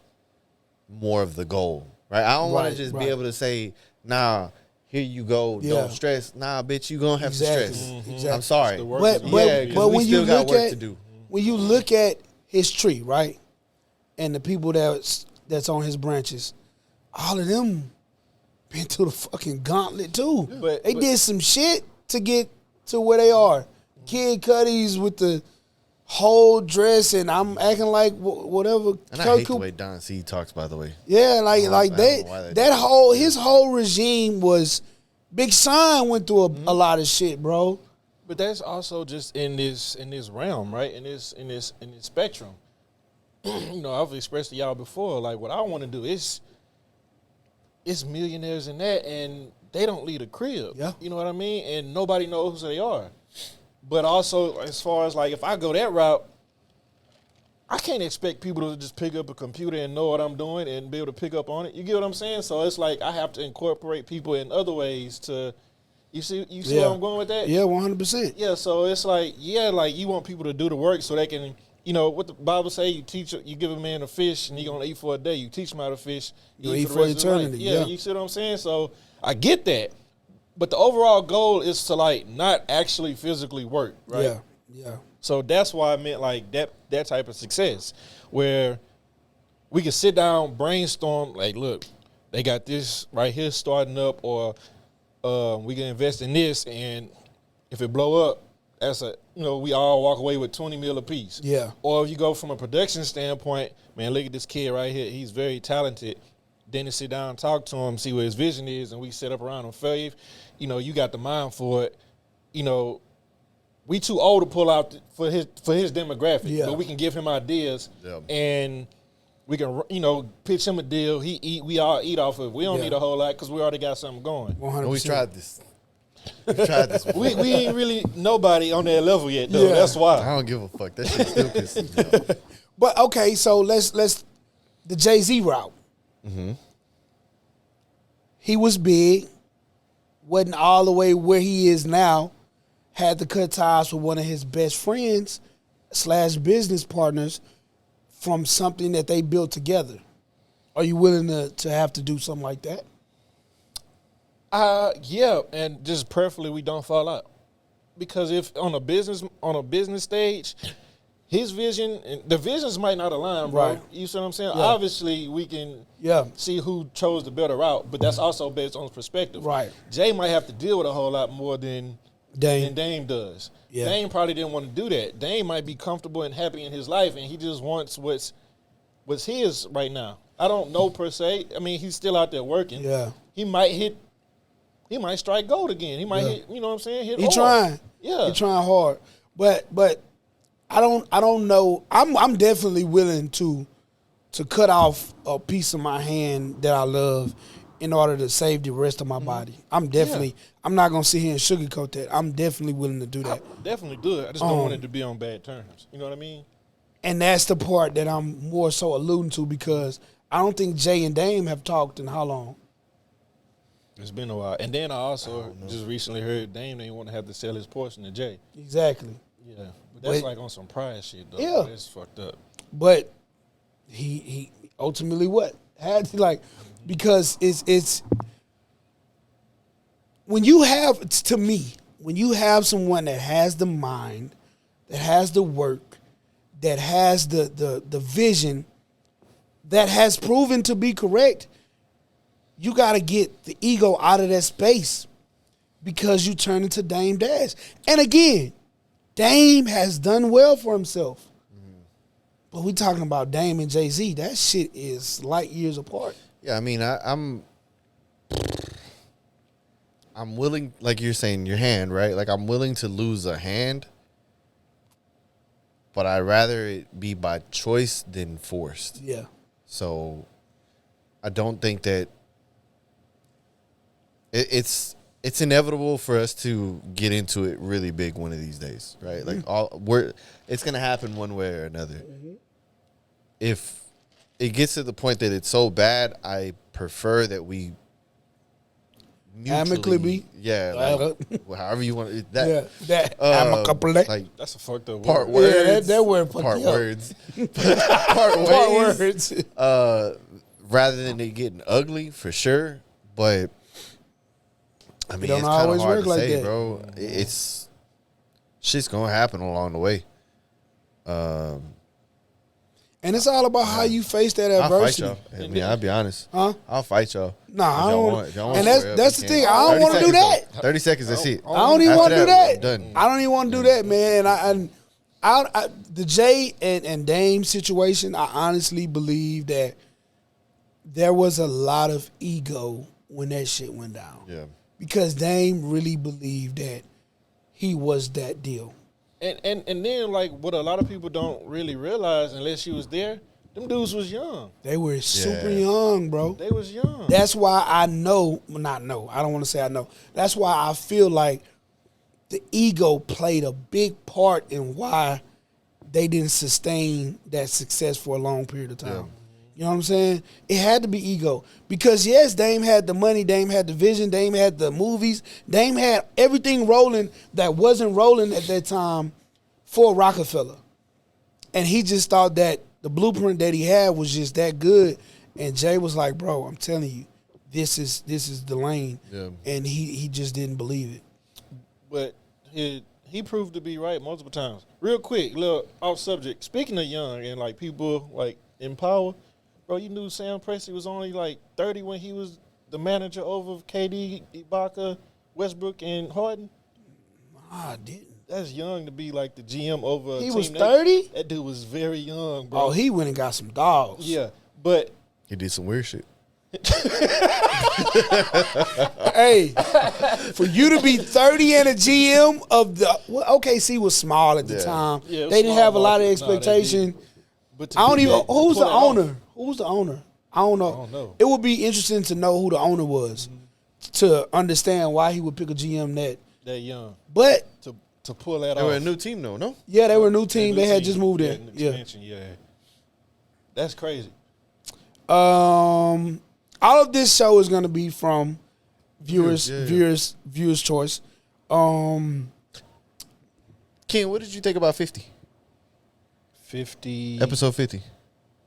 more of the goal, right? I don't want to just be able to say, nah, here you go, don't stress. Nah, bitch, you gonna have to stress. Exactly. I'm sorry. But we when you still got look work at to do. when you look at his tree, right, and the people that's on his branches, all of them been through the fucking gauntlet too. But they did some shit to get to where they are. Kid Cudi's with the whole dress, and I'm acting like whatever. And I hate the way Don C talks, by the way. Yeah, like I don't know why they his whole regime was. Big Sean went through a lot of shit, bro. But that's also just in this realm, right? In this spectrum. You know, I've expressed to y'all before, like, what I want to do is, it's millionaires in that, and they don't leave a crib. Yeah. You know what I mean? And nobody knows who they are. But also, as far as, like, if I go that route, I can't expect people to just pick up a computer and know what I'm doing and be able to pick up on it. You get what I'm saying? So it's like I have to incorporate people in other ways to, you see where I'm going with that? Yeah, 100%. Yeah, so it's like, like you want people to do the work so they can, you know, what the Bible say, you give a man a fish and he gonna eat for a day. You teach him how to fish, You eat the for rest of his life. eternity, Yeah, yeah. you see what I'm saying? So I get that. But the overall goal is to, like, not actually physically work, right? Yeah. So that's why I meant, like, that type of success, where we can sit down, brainstorm, like, look, they got this right here starting up, or we can invest in this, and if it blow up, we all walk away with 20 mil apiece. Yeah. Or if you go from a production standpoint, man, look at this kid right here, he's very talented. Then to sit down and talk to him, see what his vision is, and we set up around him. Fave, you got the mind for it. We too old to pull out for his demographic, but we can give him ideas, and we can pitch him a deal. We all eat off of it. We don't need a whole lot because we already got something going. 100%. And we tried this. We've tried this before. We ain't really nobody on that level yet, though. Yeah. That's I why. don't give a fuck. That shit still pisses me off. But okay, so let's the Jay-Z route. He was big, wasn't all the way where he is now. Had to cut ties with one of his best friends / business partners from something that they built together. Are you willing to have to do something like that? Yeah, and just preferably we don't fall out. Because if on a business stage, his vision and the visions might not align, bro. Right. You see what I'm saying? Yeah. Obviously, we can see who chose the better route, but that's also based on perspective. Right. Jay might have to deal with a whole lot more than Dame does. Yeah. Dame probably didn't want to do that. Dame might be comfortable and happy in his life, and he just wants what's his right now. I don't know per se. I mean, he's still out there working. Yeah. He might strike gold again. He might hit, you know what I'm saying? Hit He hard. trying. Yeah. He trying hard. But I don't know. I'm definitely willing to cut off a piece of my hand that I love in order to save the rest of my body. I'm not gonna sit here and sugarcoat that. I'm definitely willing to do that. Definitely do it. I just don't want it to be on bad terms. You know what I mean? And that's the part that I'm more so alluding to because I don't think Jay and Dame have talked in how long? It's been a while. And then I also just recently heard Dame didn't want to have to sell his portion to Jay. Exactly. Yeah. But that's But- like on some pride shit, though. Yeah. That's fucked up. But he ultimately what? Had to because it's when you have, to me, when you have someone that has the mind, that has the work, that has the vision, that has proven to be correct, you got to get the ego out of that space because you turn into Dame Dash. And again, Dame has done well for himself. But we talking about Dame and Jay-Z. That shit is light years apart. Yeah, I mean, I'm willing, like you're saying, your hand, right? Like I'm willing to lose a hand, but I'd rather it be by choice than forced. Yeah. So I don't think that it's inevitable for us to get into it really big one of these days, right? Like it's gonna happen one way or another. If it gets to the point that it's so bad, I prefer that we Amicably be. Yeah, like, however you want that. Yeah, that amicably. Like That's a fucked up part word. Yeah, words, that word fucked part you up. words, part Part ways, words. rather than it getting ugly for sure. But I mean, don't it's kind of always hard work to like say, that. bro. It's shit's gonna happen along the way. And it's all about how you face that I'll fight adversity. y'all. I mean, I'll be honest. Huh? I'll fight y'all. Nah, If I y'all don't. want- if y'all want And to square up, that's we the can. thing. I don't 30 want to do seconds, that. though. 30 seconds. That's it. I don't even After want to do that, that. done. I don't even want to do that, man. And I the Jay and Dame situation, I honestly believe that there was a lot of ego when that shit went down. Yeah. Because Dame really believed that he was that deal. And then, like, what a lot of people don't really realize unless you was there, them dudes was young. They were super Yeah. young, bro. They was young. That's why I know, not know, I don't want to say I know. That's why I feel like the ego played a big part in why they didn't sustain that success for a long period of time. Yeah. You know what I'm saying? It had to be ego. Because, yes, Dame had the money, Dame had the vision, Dame had the movies, Dame had everything rolling that wasn't rolling at that time for Rockefeller. And he just thought that the blueprint that he had was just that good. And Jay was like, bro, I'm telling you, this is the lane. Yeah. And he just didn't believe it. But he proved to be right multiple times. Real quick, little off subject. Speaking of young and like people like in power, bro, you knew Sam Presti was only like 30 when he was the manager over KD, Ibaka, Westbrook, and Harden. I didn't. That's young to be like the GM over a He team. was 30? That dude was very young, bro. Oh, he went and got some dogs. Yeah, but He did some weird shit. Hey, for you to be 30 and a GM of the OKC was small at the Yeah. time. Yeah, it was they didn't small have a lot of market. Nah, they expectation. but to I don't be even. that- to Who's pull the that off- owner? Who's the owner? I don't know. don't know. It would be interesting to know who the owner was. to understand why he would pick a GM that young But to pull that They off. were a new team, though, no? yeah, they were a new team. New They had team. just moved in. Yeah. Expansion, yeah. That's crazy. All of this show is going to be from viewers choice. Ken, what did you think about 50? 50. Episode 50.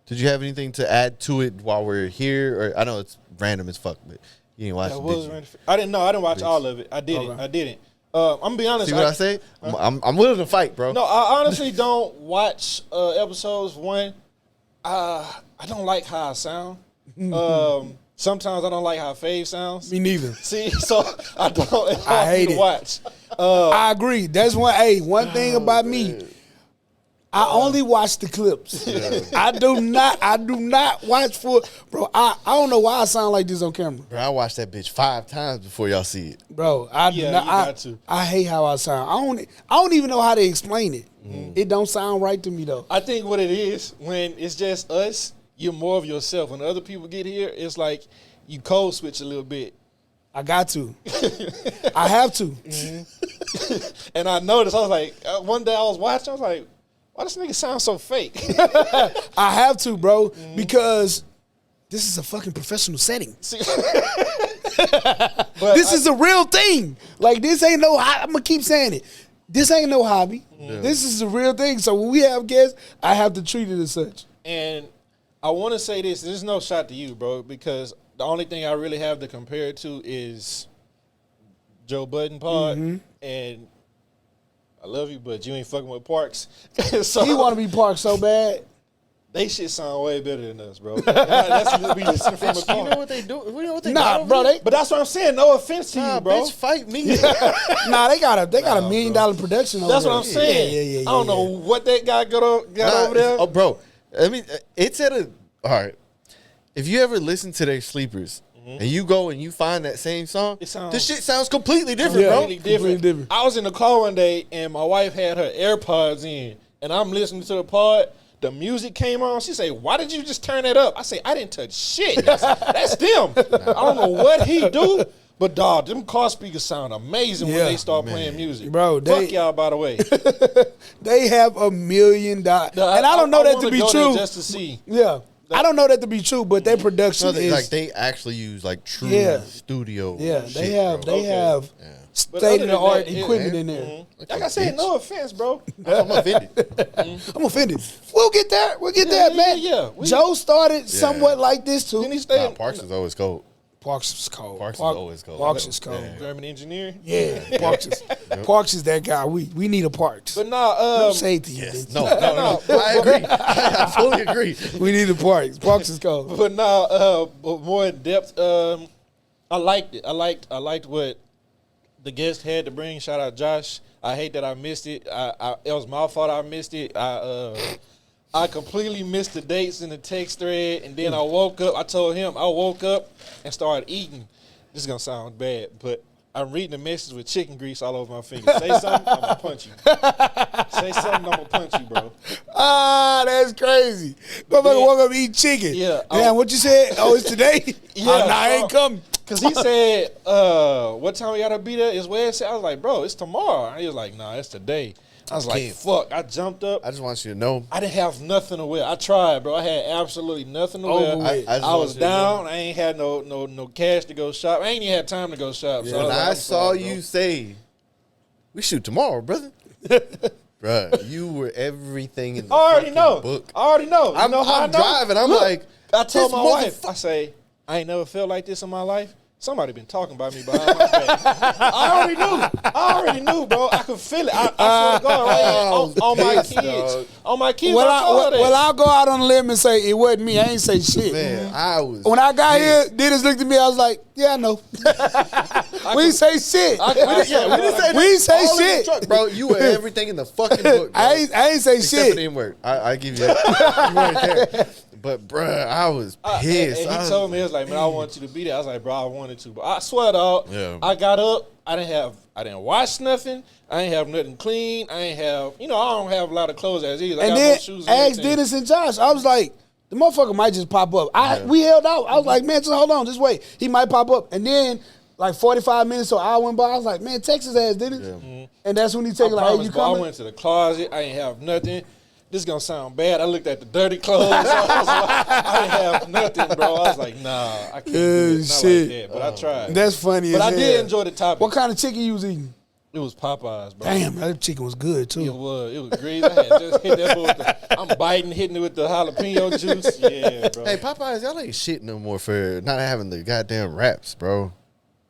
Did you have anything to add to it while we're here? Or I know it's random as fuck, but you didn't watch That it, was did you? random. I didn't know. I didn't watch Bitch. all of it. I didn't. Okay. I didn't. I'm gonna be honest. See what I say? I'm willing to fight, bro. No, I honestly don't watch episodes. One, I don't like how I sound. Sometimes I don't like how Fave sounds. Me neither. See, so I don't. It's hard I hate for me it. to watch. I agree. That's one thing about me. I only watch the clips. I do not watch full. Bro, I don't know why I sound like this on camera. Bro, I watched that bitch 5 times before y'all see it. Bro, I do Yeah, not. you got to. I hate how I sound. I don't even know how to explain it. It don't sound right to me though. I think what it is when it's just us, you're more of yourself. When other people get here, it's like you code switch a little bit. I got to. I have to. And I noticed, I was like, one day I was watching, I was like, why this nigga sound so fake? I have to, bro, because this is a fucking professional setting. See, This is a real thing. Like, this ain't no, I'm going to keep saying it. This ain't no hobby. This is a real thing. So when we have guests, I have to treat it as such. and I want to say this. There's no shot to you, bro, because the only thing I really have to compare it to is Joe Budden pod. And I love you, but you ain't fucking with Parks. So He want to be parked so bad. they shit sound way better than us, bro. That's what we listen from the You know car. what they do? You know what they Nah, got over bro, there? they But that's what I'm saying. No offense to Nah, you, bro. bitch, fight me. they got a $1 million production over That's there. what I'm saying. Yeah, I don't know what that guy got over there. Oh, bro. I mean, it's at a. All right. If you ever listen to their sleepers and you go and you find that same song, It sounds- this shit sounds completely different, Yeah. bro. Completely different. Completely different. I was in the car one day and my wife had her AirPods in, and I'm listening to the pod. The music came on. She said, "Why did you just turn that up?" I say, "I didn't touch shit. That's them. I don't know what he do, but dog, them car speakers sound amazing when Yeah, they start playing music, Bro, Fuck y'all, by the way. They have $1 million. And I don't know that to wanna be go there true. just to see. Yeah. I don't know that to be true, but their production No, they, is like they actually use like true Yeah. studio. yeah, shit, they have bro. have But state of the other art than that, equipment in there. Like I said, no offense, bro. I'm offended. I'm offended. We'll get there. We'll get there, man. yeah. Joe started somewhat like this too. Then he stayed. Nah, Parks is always cold. Parks is cold. Parks is always cold. Parks is cold. German engineering. Yeah, Parks is that guy. We need a Parks. But nah, No shade to you. Yes. bitch. No. I agree. I fully agree. We need a Parks. Parks is cold. But now, more in depth. I liked it. I liked what the guest had to bring. Shout out Josh. I hate that I missed it. It was my fault I missed it. I completely missed the dates in the text thread, and then I woke up. I told him I woke up and started eating. This is gonna sound bad, but I'm reading the message with chicken grease all over my fingers. Say something, I'm gonna punch you. Say something, I'm gonna punch you, bro. Ah, that's crazy. Motherfucker woke up eating chicken. Yeah. Damn, what you said? Oh, it's today? Yeah, Oh, nah, I ain't so- coming. Cause he said, what time we gotta be there? Is where it said. I was like, bro, it's tomorrow. And he was like, nah, it's today. I was like, Damn. fuck. I jumped up. I just want you to know. I didn't have nothing to wear. I tried, bro. I had absolutely nothing to wear. Over with. I just I want was you to know. down. I ain't had no cash to go shop. I ain't even had time to go shop. So When was like, I I'm saw sorry, you bro. say, "We shoot tomorrow, brother," bruh, you were everything in the I already fucking know. book. I already know. You I'm know how I know? driving. I'm Look, like, I told this my wife, motherfucker- I say, I ain't never felt like this in my life. Somebody been talking about me behind my back. I already knew, bro. I could feel it. I swear to God, right on my pissed, kids. dog. On my kids, Well, I told her that. I'll go out on a limb and say it wasn't me. I ain't say shit. Man, I was. When I got pissed. here, Dennis looked at me. I was like, "Yeah, I know." we ain't say shit. I We didn't say We ain't say all in the shit. truck, bro. You were everything in the fucking book, bro. I ain't say Except for the shit. N-word. I give you that. You weren't there. But, bruh, I was pissed. And I he was told me, he was like, man, I want you to be there. I was like, bro, I wanted to. But I swear, dog, Yeah. I got up. I didn't wash nothing. I ain't have nothing clean. I ain't have, I don't have a lot of clothes as is. I And got then no shoes. asked Dennis and Josh. I was like, the motherfucker might just pop up. We held out. I was like, man, just hold on, just wait. He might pop up. And then like 45 minutes or hour went by. I was like, man, text his ass, didn't it? Yeah. And that's when he take it like, hey, you I coming? went to the closet. I ain't have nothing. This is gonna sound bad. I looked at the dirty clothes. I didn't have nothing, bro. I was like, nah, I can't do it. Not shit. like that. But I tried. That's funny. But as I hell. did enjoy the topic. What kind of chicken you was eating? It was Popeyes, bro. Damn, that chicken was good too. It was great. I had just hit that boy with the, I'm biting, hitting it with the jalapeno juice. Yeah, bro. Hey, Popeyes, y'all ain't shit no more for not having the goddamn wraps, bro.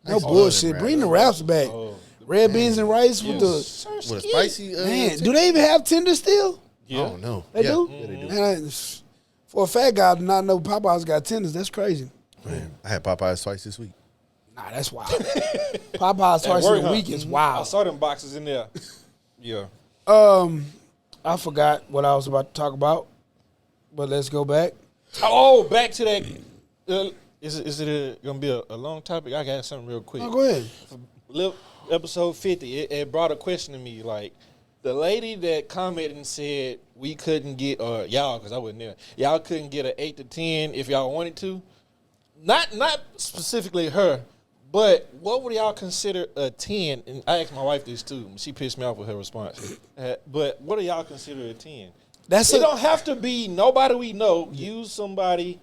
No bullshit. Bring the wraps back. Oh, Red beans and rice with the With a spicy. man. Do they even have tender still? I don't know. They Yeah, do. Yeah, they do. Man, for a fat guy to not know Popeyes got tenders, that's crazy. Man, I had Popeyes twice this week. Nah, that's wild. Popeyes twice work, in a huh? week is I wild. saw them boxes in there. Yeah. I forgot what I was about to talk about, but let's go back. Oh, back to that. Is it gonna be a long topic? I got something real quick. Oh, go ahead. Episode 50. It brought a question to me. Like the lady that commented and said we couldn't get, or y'all, because I wasn't there. Y'all couldn't get an 8 to 10 if y'all wanted to. Not specifically her, but what would y'all consider a 10? And I asked my wife this too. She pissed me off with her response. But what do y'all consider a 10? It don't have to be nobody we know. Use somebody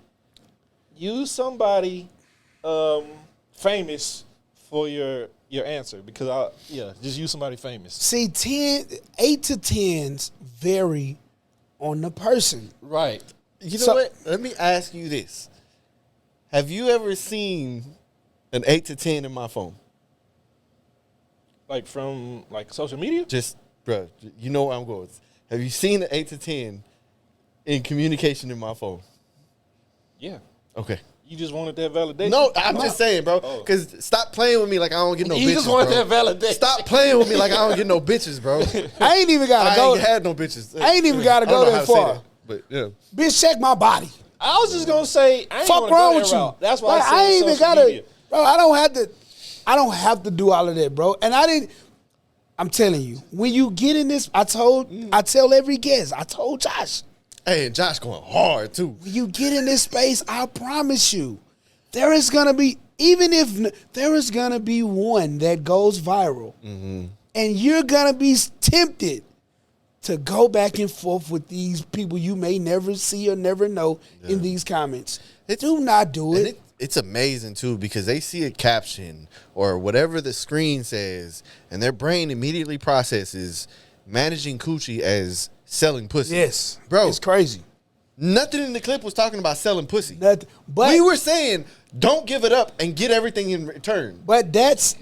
famous for your answer, because just use somebody famous. See, 8 to 10s vary on the person. Right. You know what? Let me ask you this. Have you ever seen an 8 to 10 in my phone? Like from like social media? Just, bro, you know where I'm going. Have you seen an 8 to 10 in communication in my phone? Yeah. Okay. You just wanted that validation? No, I'm just saying, bro. Oh. Because stop playing with me like I don't get no bitches, You just wanted bro. that validation. Stop playing with me like I don't get no bitches, bro. I ain't even gotta I go. ain't had no bitches. I ain't even gotta I don't go know how that to say far. that, but yeah. Bitch, check my body. I was just gonna say, I ain't Fuck wanna wrong go with that you. route. That's why Like, I said I ain't even social gotta, media. bro. I don't have to do all of that, bro. And I'm telling you, when you get in this, I tell every guest, I told Josh, Hey, and Josh going hard too. when you get in this space, I promise you, there is gonna be, even if there is gonna be one that goes viral, and you're gonna be tempted to go back and forth with these people you may never see or never know in these comments. Do not do And it. it's amazing too, because they see a caption or whatever the screen says, and their brain immediately processes managing coochie as selling pussy. Yes, Bro. it's crazy. Nothing in the clip was talking about selling pussy. But We were saying don't give it up and get everything in return. But that's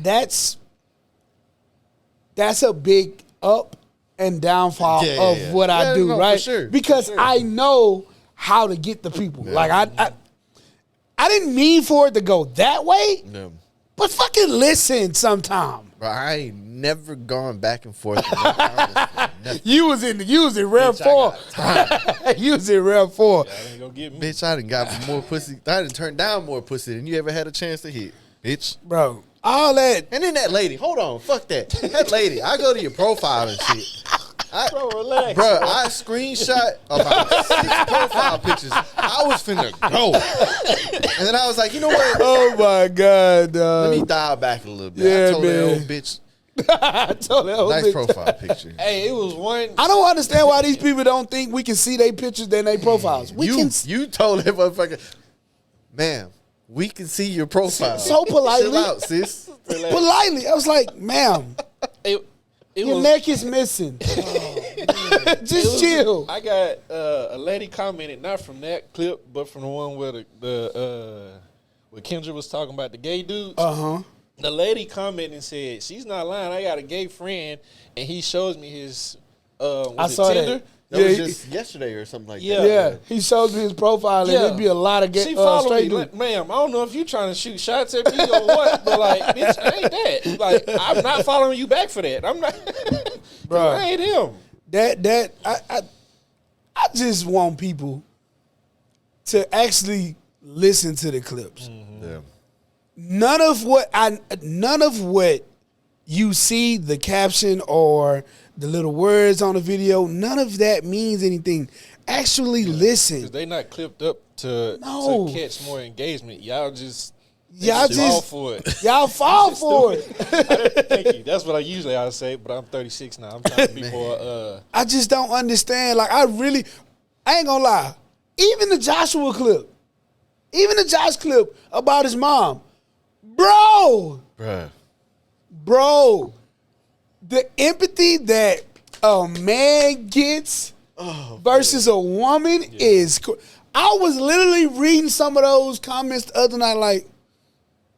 a big up and downfall Yeah, of yeah. what I Yeah, do, no, for right? sure, Because for sure. I know how to get the people. Yeah. Like I didn't mean for it to go that way, No. but fucking listen sometime. Bro, I ain't never gone back and forth. With no conversation. Nothing. You was in Rev Bitch, I 4. got time. You was in Rev 4. That ain't gonna get me. Bitch, I done got more pussy. I done turned down more pussy than you ever had a chance to hit, bitch. Bro, all that. And then that lady, hold on, fuck that. That lady, I go to your profile and shit. Bro, relax. Bro, I screenshot about 6 profile pictures. I was finna go. And then I was like, you know what? Oh my God, Let me dog. dial back a little bit. Yeah, I told that man. old bitch, I told that old nice bitch. profile picture. Hey, it was one. I don't understand why these people don't think we can see their pictures than their profiles. We can You told that motherfucker, ma'am, we can see your profile. So politely. Chill out, sis. politely. I was like, ma'am, It your was, neck is missing. Just chill. I got a lady commented not from that clip, but from the one where where Kendra was talking about the gay dudes. The lady commented and said, "She's not lying. I got a gay friend, and he shows me his I saw Tinder? that. That Yeah, was he- just yesterday or something like Yeah. that. Yeah, he shows me his profile, and Yeah. it'd be a lot of She followed straight me, dudes. like, ma'am. I don't know if you trying to shoot shots at me or what, but like, bitch, I ain't that. Like, I'm not following you back for that. I'm not. Bro. I ain't him. I just want people to actually listen to the clips. Yeah. None of what you see, the caption or the little words on the video, none of that means anything. Actually listen. Because they not clipped up to No. catch more engagement. Y'all just Y'all fall just for it. y'all fall for it. Thank you. That's what I usually I say, but I'm 36 now. I'm trying to be more. I just don't understand. Like I ain't gonna lie. Even the Joshua clip, about his mom, bro, the empathy that a man gets versus a woman is. I was literally reading some of those comments the other night, like,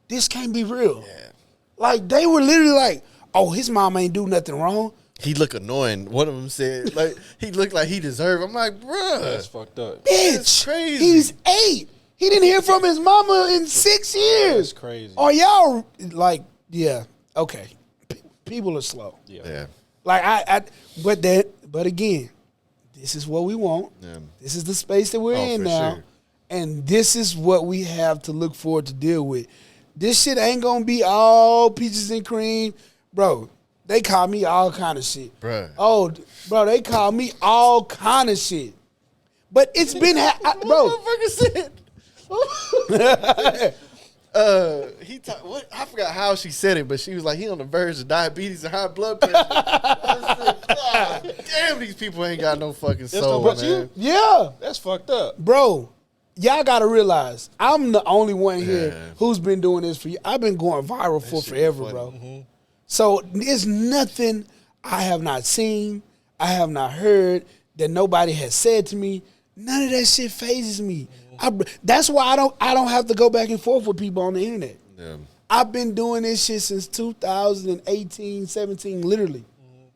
this can't be real. Yeah. Like they were literally like, oh, his mom ain't do nothing wrong. He look annoying. One of them said, like, he looked like he deserved. I'm like, bruh. That's fucked up. Bitch, That's crazy. he's 8. He didn't hear from his mama in 6 years. That's crazy. Are y'all like, yeah, okay. People are slow. Yeah. Like but again, this is what we want. Yeah. This is the space that we're in for now. sure. And this is what we have to look forward to deal with. This shit ain't gonna be all peaches and cream. Bro, they call me all kind of shit. Bruh. Oh, bro, they call me all kind of shit. But it's been, bro. What? I forgot how she said it, but she was like, he on the verge of diabetes and high blood pressure. I said, God damn, these people ain't got no fucking soul, but man. Yeah. That's fucked up. Bro, y'all got to realize, I'm the only one here Yeah. who's been doing this for you. I've been going viral for forever, bro. So there's nothing I have not seen, I have not heard, that nobody has said to me. None of that shit phases me. That's why I don't have to go back and forth with people on the internet. Yeah. I've been doing this shit since 2018, 17, literally.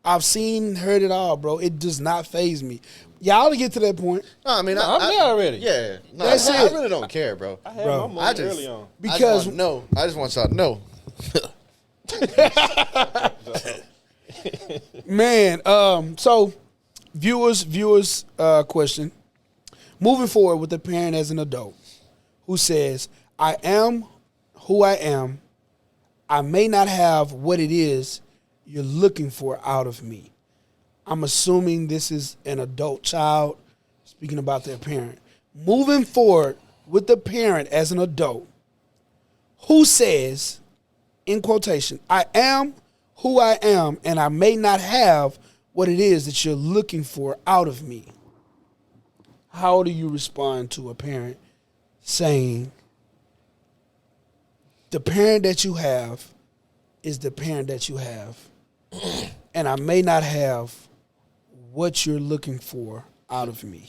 I've seen, heard it all, bro. It does not faze me. Y'all to get to that point. No, I mean, I'm there already. Yeah. No, That's I it. really don't care, bro. I had Bro, my moment early on. Because I just want y'all to know. man, so viewers question. Moving forward with a parent as an adult who says, I am who I am. I may not have what it is you're looking for out of me. I'm assuming this is an adult child speaking about their parent. Moving forward with the parent as an adult who says, in quotation, I am who I am and I may not have what it is that you're looking for out of me. How do you respond to a parent saying, the parent that you have is the parent that you have, and I may not have what you're looking for out of me?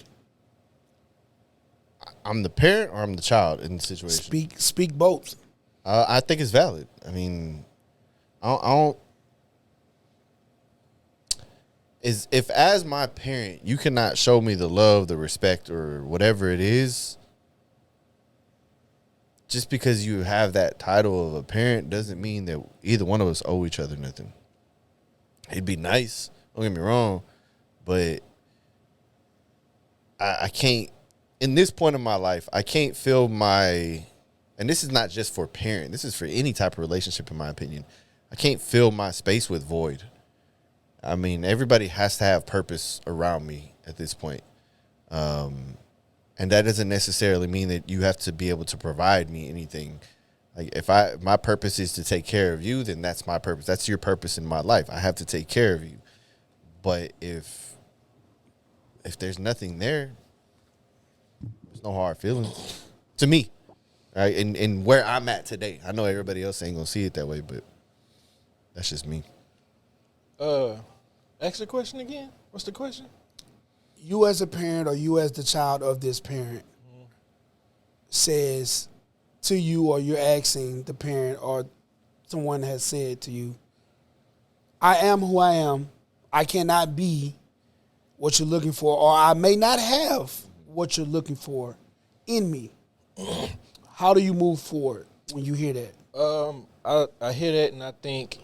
I'm the parent or I'm the child in the situation? Speak both. I think it's valid. I mean, I don't if as my parent you cannot show me the love, the respect, or whatever it is, just because you have that title of a parent doesn't mean that either one of us owe each other nothing. It'd be nice, don't get me wrong, but I can't, in this point in my life, I can't feel my, and this is not just for parent, this is for any type of relationship in my opinion, I can't fill my space with void. I mean, everybody has to have purpose around me at this point. And that doesn't necessarily mean that you have to be able to provide me anything. Like if my purpose is to take care of you, then that's my purpose. That's your purpose in my life. I have to take care of you. But if there's nothing there, there's no hard feelings to me. Right? And where I'm at today. I know everybody else ain't gonna see it that way, but that's just me. Ask the question again. What's the question? You as a parent or you as the child of this parent says to you, or you're asking the parent or someone has said to you, I am who I am. I cannot be what you're looking for, or I may not have what you're looking for in me. How do you move forward when you hear that? I hear that and I think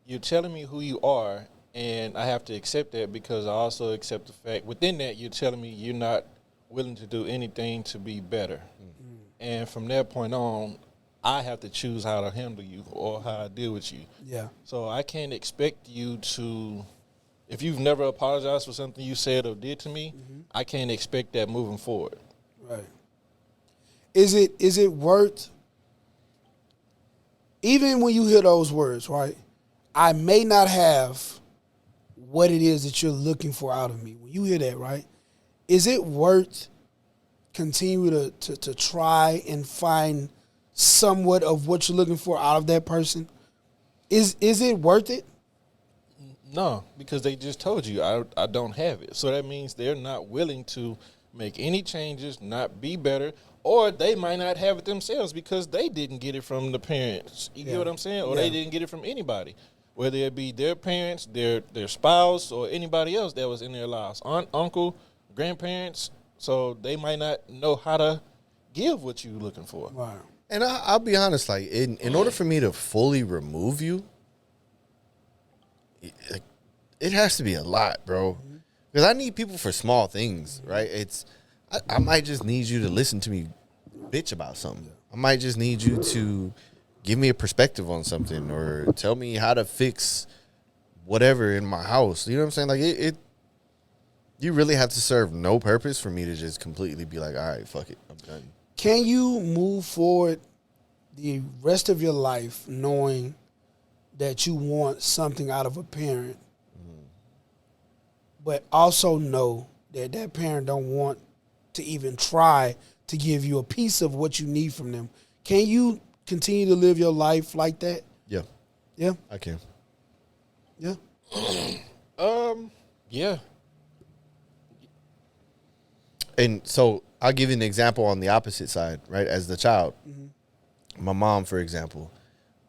you're telling me who you are, and I have to accept that because I also accept the fact within that you're telling me you're not willing to do anything to be better. Mm-hmm. And from that point on, I have to choose how to handle you or how I deal with you. Yeah. So I can't expect you to, if you've never apologized for something you said or did to me, I can't expect that moving forward. Right. is it worth, even when you hear those words, right? I may not have what it is that you're looking for out of me. When you hear that, right? Is it worth continue to try and find somewhat of what you're looking for out of that person? Is it worth it? No, because they just told you I don't have it. So that means they're not willing to make any changes, not be better, or they might not have it themselves because they didn't get it from the parents. You get what I'm saying? Or they didn't get it from anybody, whether it be their parents, their spouse, or anybody else that was in their lives, aunt, uncle, grandparents. So they might not know how to give what you're looking for. Right. And I'll be honest, like in order for me to fully remove you, it has to be a lot, bro. Because I need people for small things, right? I might just need you to listen to me bitch about something. I might just need you to give me a perspective on something or tell me how to fix whatever in my house. You know what I'm saying? Like you really have to serve no purpose for me to just completely be like, all right, fuck it, I'm done. Can you move forward the rest of your life knowing that you want something out of a parent, but also know that that parent don't want to even try to give you a piece of what you need from them? Can you continue to live your life like that? Yeah. Yeah? I can. Yeah? Yeah. And so I'll give you an example on the opposite side, right? As the child, my mom, for example,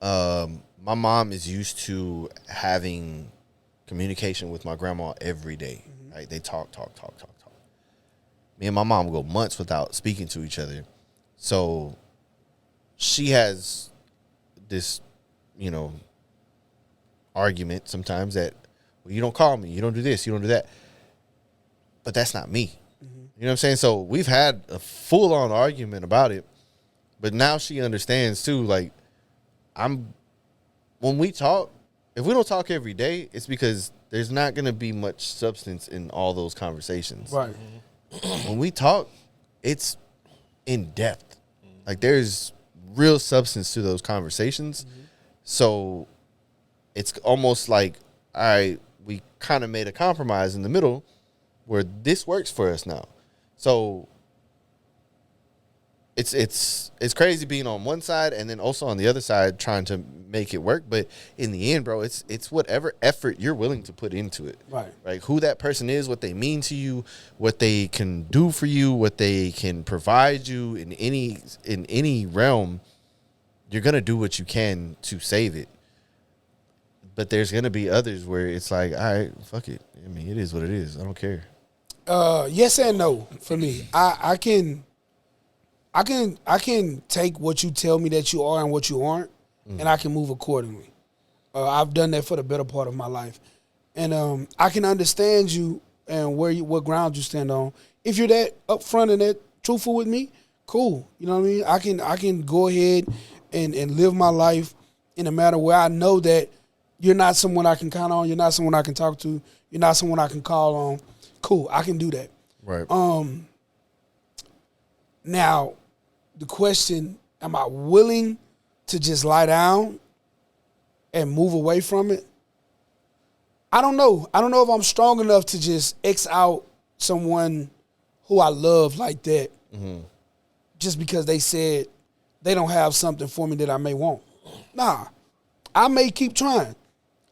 my mom is used to having communication with my grandma every day, right? They talk. Me and my mom go months without speaking to each other. So she has this, argument sometimes that, well, you don't call me, you don't do this, you don't do that. But that's not me. You know what I'm saying? So we've had a full-on argument about it, but now she understands too, like, when we talk, if we don't talk every day, it's because there's not going to be much substance in all those conversations. Right. When we talk, it's in depth. Like, there's real substance to those conversations. So it's almost like, all right, we kind of made a compromise in the middle where this works for us now. So it's crazy being on one side and then also on the other side trying to make it work. But in the end, bro, it's whatever effort you're willing to put into it. Right. Like who that person is, what they mean to you, what they can do for you, what they can provide you in any realm. You're gonna do what you can to save it. But there's gonna be others where it's like, all right, fuck it. I mean, it is what it is. I don't care. Yes and no for me. I can take what you tell me that you are and what you aren't, and I can move accordingly. I've done that for the better part of my life, and I can understand you and what ground you stand on. If you're that upfront and that truthful with me, cool. You know what I mean? I can go ahead and live my life in a manner where I know that you're not someone I can count on. You're not someone I can talk to. You're not someone I can call on. Cool, I can do that. Right. Now, the question, am I willing to just lie down and move away from it? I don't know. I don't know if I'm strong enough to just X out someone who I love like that just because they said they don't have something for me that I may want. Nah, I may keep trying.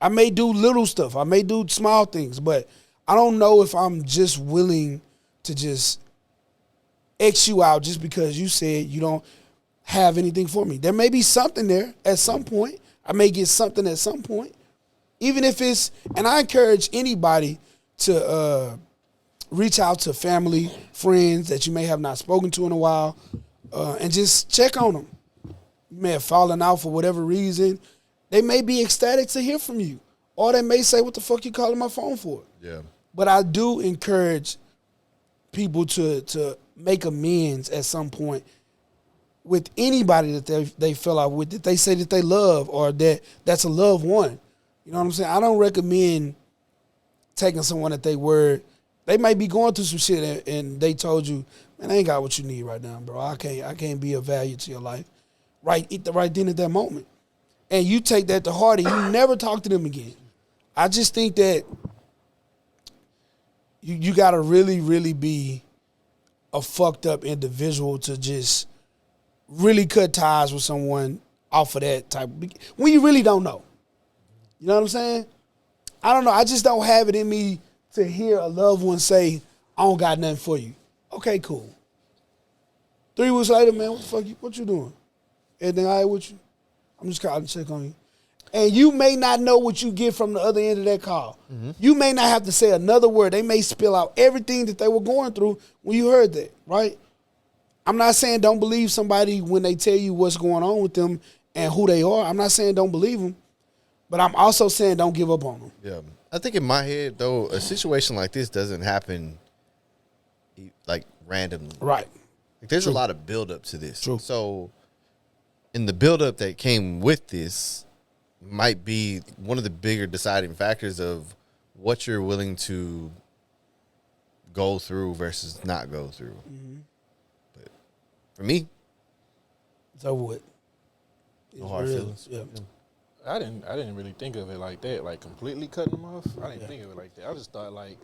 I may do little stuff. I may do small things, but I don't know if I'm just willing to just X you out just because you said you don't have anything for me. There may be something there at some point. I may get something at some point. Even if it's, and I encourage anybody to reach out to family, friends that you may have not spoken to in a while, and just check on them. You may have fallen out for whatever reason. They may be ecstatic to hear from you. Or they may say, what the fuck you calling my phone for? Yeah. But I do encourage people to make amends at some point with anybody that they fell out with, that they say that they love or that's a loved one. You know what I'm saying? I don't recommend taking someone at their word. They might be going through some shit and they told you, man, I ain't got what you need right now, bro. I can't be of value to your life. Right, eat the right thing at that moment. And you take that to heart and you never talk to them again. I just think that you got to really, really be a fucked up individual to just really cut ties with someone off of that type of, when you really don't know. You know what I'm saying? I don't know. I just don't have it in me to hear a loved one say, I don't got nothing for you. Okay, cool. 3 weeks later, man, what the fuck what you doing? Everything all right with you? I'm just calling to check on you. And you may not know what you get from the other end of that call. Mm-hmm. You may not have to say another word. They may spill out everything that they were going through when you heard that, right? I'm not saying don't believe somebody when they tell you what's going on with them and who they are. I'm not saying don't believe them. But I'm also saying don't give up on them. Yeah. I think in my head, though, a situation like this doesn't happen, like, randomly. Right. Like, there's True. a lot of buildup to this. True. So, in the buildup that came with this might be one of the bigger deciding factors of what you're willing to go through versus not go through. Mm-hmm. But for me, it's over with. No hard feelings. Yeah. I didn't really think of it like that, like completely cutting them off. I didn't think of it like that. I just thought, like,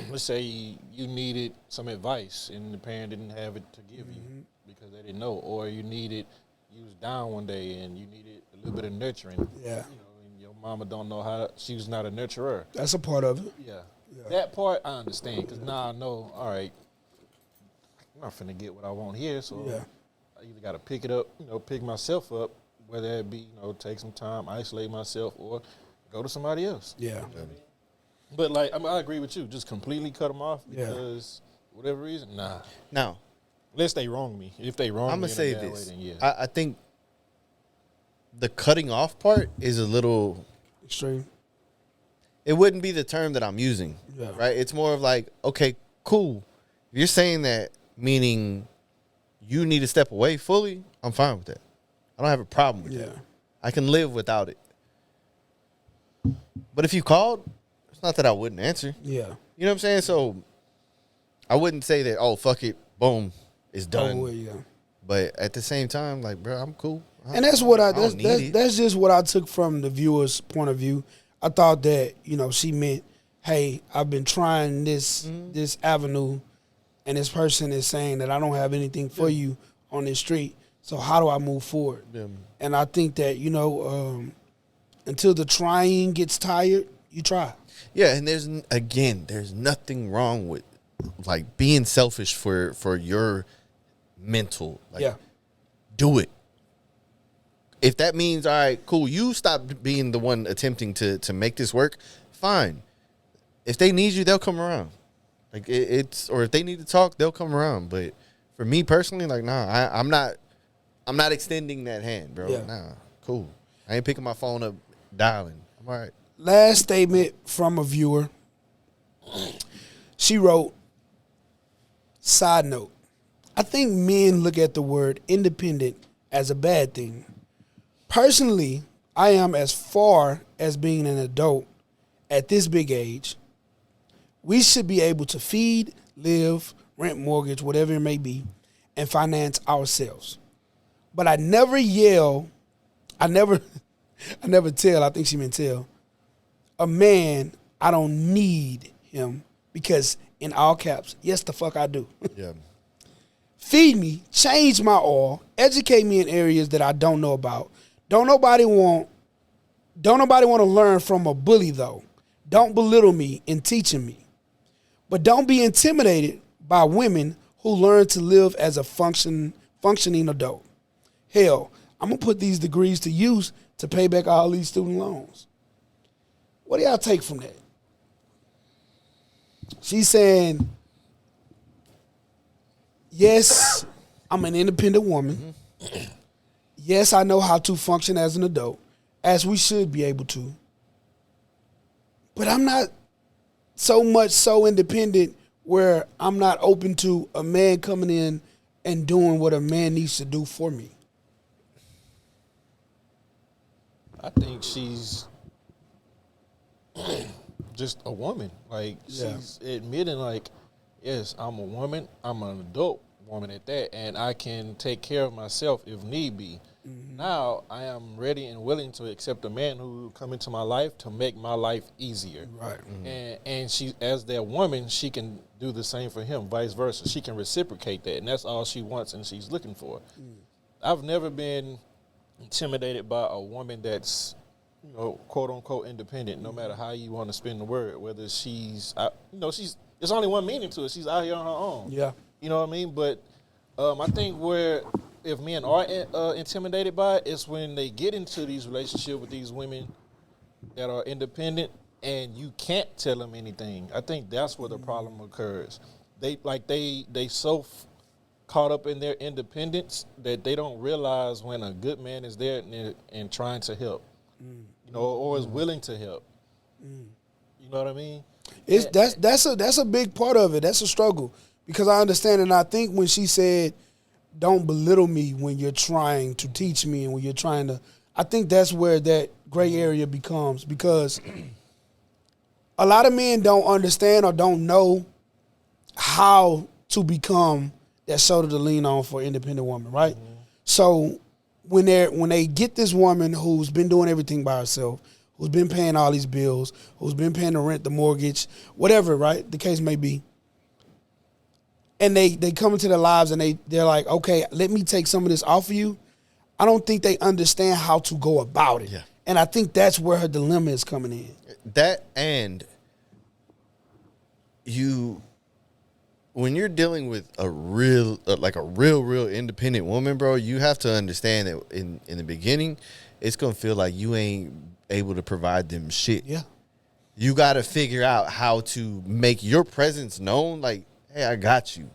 let's say you needed some advice and the parent didn't have it to give you because they didn't know, or you was down one day and you needed a little bit of nurturing. Yeah. And your mama don't know how she was not a nurturer. That's a part of it. Yeah. That part I understand because now I know, all right, I'm not finna get what I want here, so I either got to pick it up, pick myself up, whether it be, take some time, isolate myself, or go to somebody else. Yeah. But, like, I agree with you. Just completely cut them off because whatever reason, nah. Now, unless they wrong me. If they wrong me, I'm going to say this. Way, then yeah. I think the cutting off part is a little extreme. It wouldn't be the term that I'm using, right? It's more of like, okay, cool. If you're saying that, meaning you need to step away fully, I'm fine with that. I don't have a problem with that. I can live without it. But if you called, it's not that I wouldn't answer. Yeah. You know what I'm saying? So I wouldn't say that, oh, fuck it, boom, it's done. Oh, yeah. But at the same time, like, bro, I'm cool. And that's what that's just what I took from the viewer's point of view. I thought that, she meant, hey, I've been trying this avenue, and this person is saying that I don't have anything for you on this street. So how do I move forward? Yeah. And I think that, until the trying gets tired, you try. Yeah, and there's nothing wrong with, like, being selfish for your mental. Like, do it. If that means, all right, cool, you stop being the one attempting to make this work, fine. If they need you, they'll come around. Like, or if they need to talk, they'll come around. But for me personally, like, nah, I'm not extending that hand, bro. Yeah. Nah, cool. I ain't picking my phone up, dialing. I'm all right. Last statement from a viewer. She wrote, side note, I think men look at the word independent as a bad thing. Personally, I am as far as being an adult at this big age. We should be able to feed, live, rent, mortgage, whatever it may be, and finance ourselves. But I never yell, I never tell, I think she meant tell, a man I don't need him because, in all caps, yes, the fuck I do. Yeah. Feed me, change my oil, educate me in areas that I don't know about. Don't nobody want to learn from a bully, though. Don't belittle me in teaching me. But don't be intimidated by women who learn to live as a functioning adult. Hell, I'm going to put these degrees to use to pay back all these student loans. What do y'all take from that? She's saying, yes, I'm an independent woman. Mm-hmm. Yes, I know how to function as an adult, as we should be able to. But I'm not so independent where I'm not open to a man coming in and doing what a man needs to do for me. I think she's just a woman. Like, she's admitting, like, yes, I'm a woman. I'm an adult woman at that, and I can take care of myself if need be. Now I am ready and willing to accept a man who come into my life to make my life easier. Right. And she, as that woman, she can do the same for him, vice versa. She can reciprocate that, and that's all she wants and she's looking for. I've never been intimidated by a woman that's, quote unquote independent, no matter how you want to spin the word, whether she's there's only one meaning to it. She's out here on her own. Yeah. You know what I mean? But I think where if men are intimidated by it, it's when they get into these relationships with these women that are independent and you can't tell them anything. I think that's where the problem occurs. They so caught up in their independence that they don't realize when a good man is there and trying to help, or is willing to help. You know what I mean? That's a big part of it. That's a struggle because I understand, and I think when she said, "Don't belittle me when you're trying to teach me and when you're trying to," I think that's where that gray area becomes because a lot of men don't understand or don't know how to become that shoulder to lean on for an independent woman, right? So when they get this woman who's been doing everything by herself, who's been paying all these bills, who's been paying the rent, the mortgage, whatever, right? The case may be. And they come into their lives and they're like, okay, let me take some of this off of you. I don't think they understand how to go about it. Yeah. And I think that's where her dilemma is coming in. That and when you're dealing with a real independent woman, bro, you have to understand that in the beginning, it's going to feel like you ain't able to provide them shit. Yeah. You got to figure out how to make your presence known. Like, hey, I got you.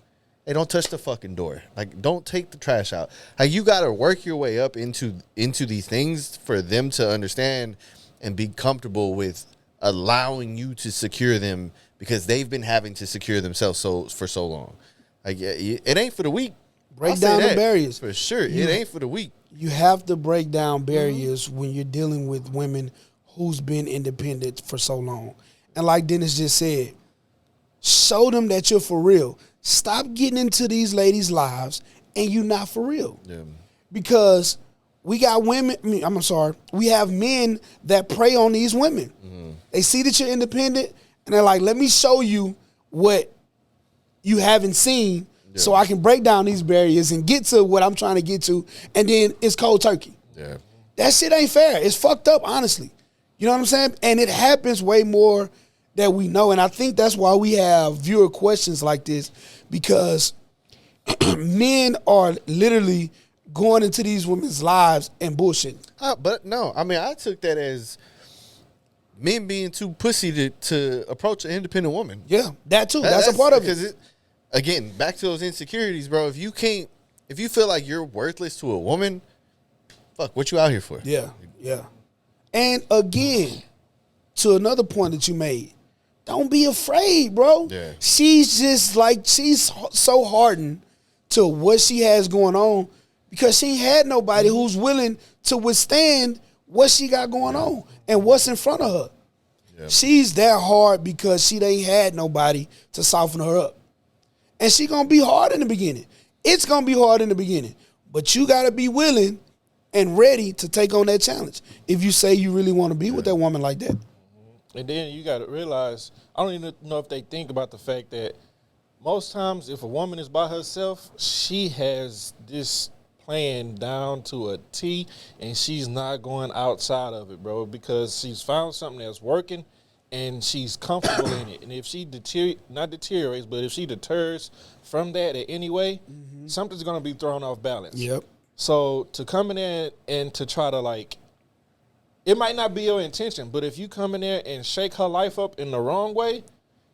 Hey, don't touch the fucking door. Like, don't take the trash out. Like, you got to work your way up into these things for them to understand and be comfortable with allowing you to secure them because they've been having to secure themselves for so long. Like, it ain't for the weak. Break I'll say down the that barriers. for sure. It ain't for the weak. You have to break down barriers when you're dealing with women who's been independent for so long. And like Dennis just said, show them that you're for real. Stop getting into these ladies' lives and you're not for real. Yeah. Because we got women, we have men that prey on these women. They see that you're independent and they're like, let me show you what you haven't seen so I can break down these barriers and get to what I'm trying to get to. And then it's cold turkey. Yeah. That shit ain't fair. It's fucked up, honestly. You know what I'm saying? And it happens way more that we know. And I think that's why we have viewer questions like this, because men are literally going into these women's lives and bullshitting. But no, I mean, I took that as men being too pussy to approach an independent woman. Yeah, that too. That's a part of it. Because again, back to those insecurities, bro. If you feel like you're worthless to a woman, fuck, what you out here for? Yeah, yeah. And again, to another point that you made, don't be afraid, bro. Yeah. She's just like, she's so hardened to what she has going on because she ain't had nobody who's willing to withstand what she got going on and what's in front of her. Yeah. She's that hard because she ain't had nobody to soften her up. And she gonna be hard in the beginning. It's gonna be hard in the beginning. But you gotta be willing and ready to take on that challenge if you say you really want to be with that woman like that. And then you got to realize, I don't even know if they think about the fact that most times if a woman is by herself, she has this plan down to a T and she's not going outside of it, bro, because she's found something that's working and she's comfortable in it. And if she not deteriorates, but if she deters from that in any way, something's going to be thrown off balance. Yep. So to come in there and to try to like, it might not be your intention, but if you come in there and shake her life up in the wrong way,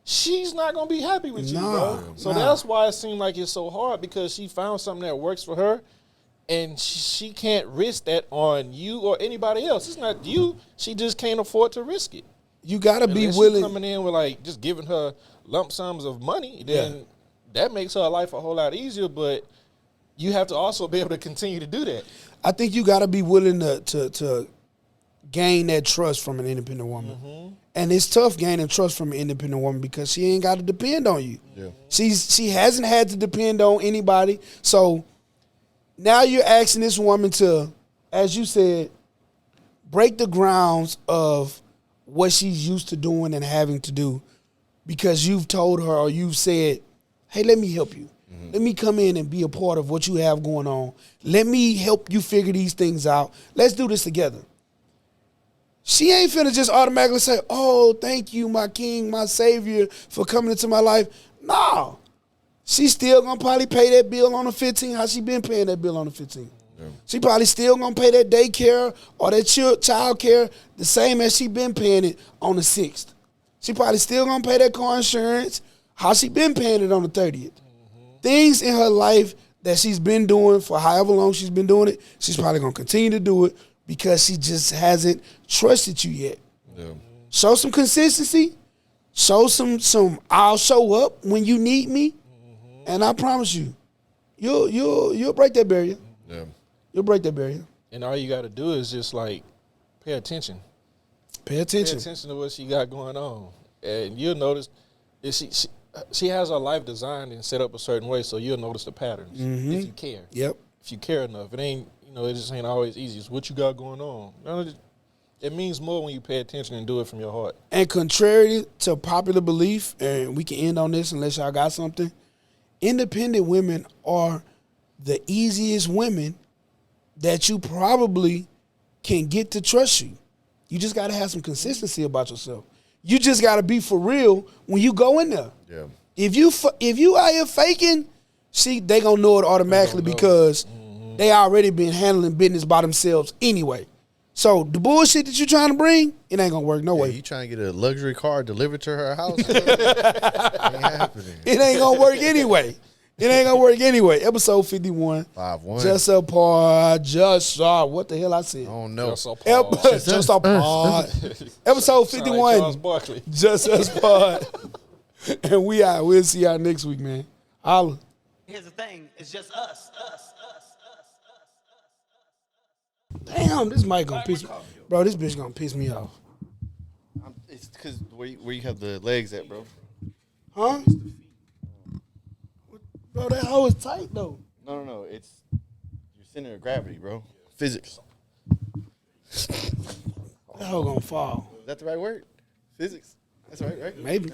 she's not going to be happy with you, bro. So that's why it seems like it's so hard, because she found something that works for her and she can't risk that on you or anybody else. It's not you. She just can't afford to risk it. You got to be Unless willing. coming in with like just giving her lump sums of money, then that makes her life a whole lot easier, but you have to also be able to continue to do that. I think you got to be willing to gain that trust from an independent woman. And it's tough gaining trust from an independent woman because she ain't got to depend on you. Yeah. She hasn't had to depend on anybody. So now you're asking this woman to, as you said, break the grounds of what she's used to doing and having to do because you've told her or you've said, hey, let me help you. Let me come in and be a part of what you have going on. Let me help you figure these things out. Let's do this together. She ain't finna just automatically say, oh, thank you, my king, my savior, for coming into my life. No. She still gonna probably pay that bill on the 15th. How she been paying that bill on the 15th? Yeah. She probably still gonna pay that daycare or that child care the same as she been paying it on the 6th. She probably still gonna pay that car insurance how she been paying it on the 30th. Things in her life that she's been doing for however long she's been doing it, she's probably gonna continue to do it because she just hasn't trusted you yet. Yeah. Show some consistency. Show some I'll show up when you need me. And I promise you, you'll break that barrier. Yeah. You'll break that barrier. And all you gotta do is just like pay attention. Pay attention. Pay attention to what she got going on. And you'll notice she has her life designed and set up a certain way, so you'll notice the patterns if you care. Yep. If you care enough. It ain't, it just ain't always easy. It's what you got going on. It means more when you pay attention and do it from your heart. And contrary to popular belief, and we can end on this unless y'all got something, independent women are the easiest women that you probably can get to trust you. You just got to have some consistency about yourself. You just got to be for real when you go in there. Yeah. If you out here faking, they gonna know it automatically because they already been handling business by themselves anyway. So the bullshit that you trying to bring, it ain't gonna work no way. You trying to get a luxury car delivered to her house? Ain't happening. It ain't gonna work anyway. It ain't gonna work anyway. Episode 51. 5-1. Just a part. What the hell I said? I don't know. Just a part. Episode 51. Charles Barkley. Just us part. And we out. We'll see y'all next week, man. Holla. Here's the thing. It's just us. Damn, this mic gonna piss me. Bro, this bitch gonna piss me off. It's because where you have the legs at, bro. Huh? Bro, that hoe is tight, though. No. It's your center of gravity, bro. Physics. That hoe gonna fall. Is that the right word? Physics? That's right, right? Maybe.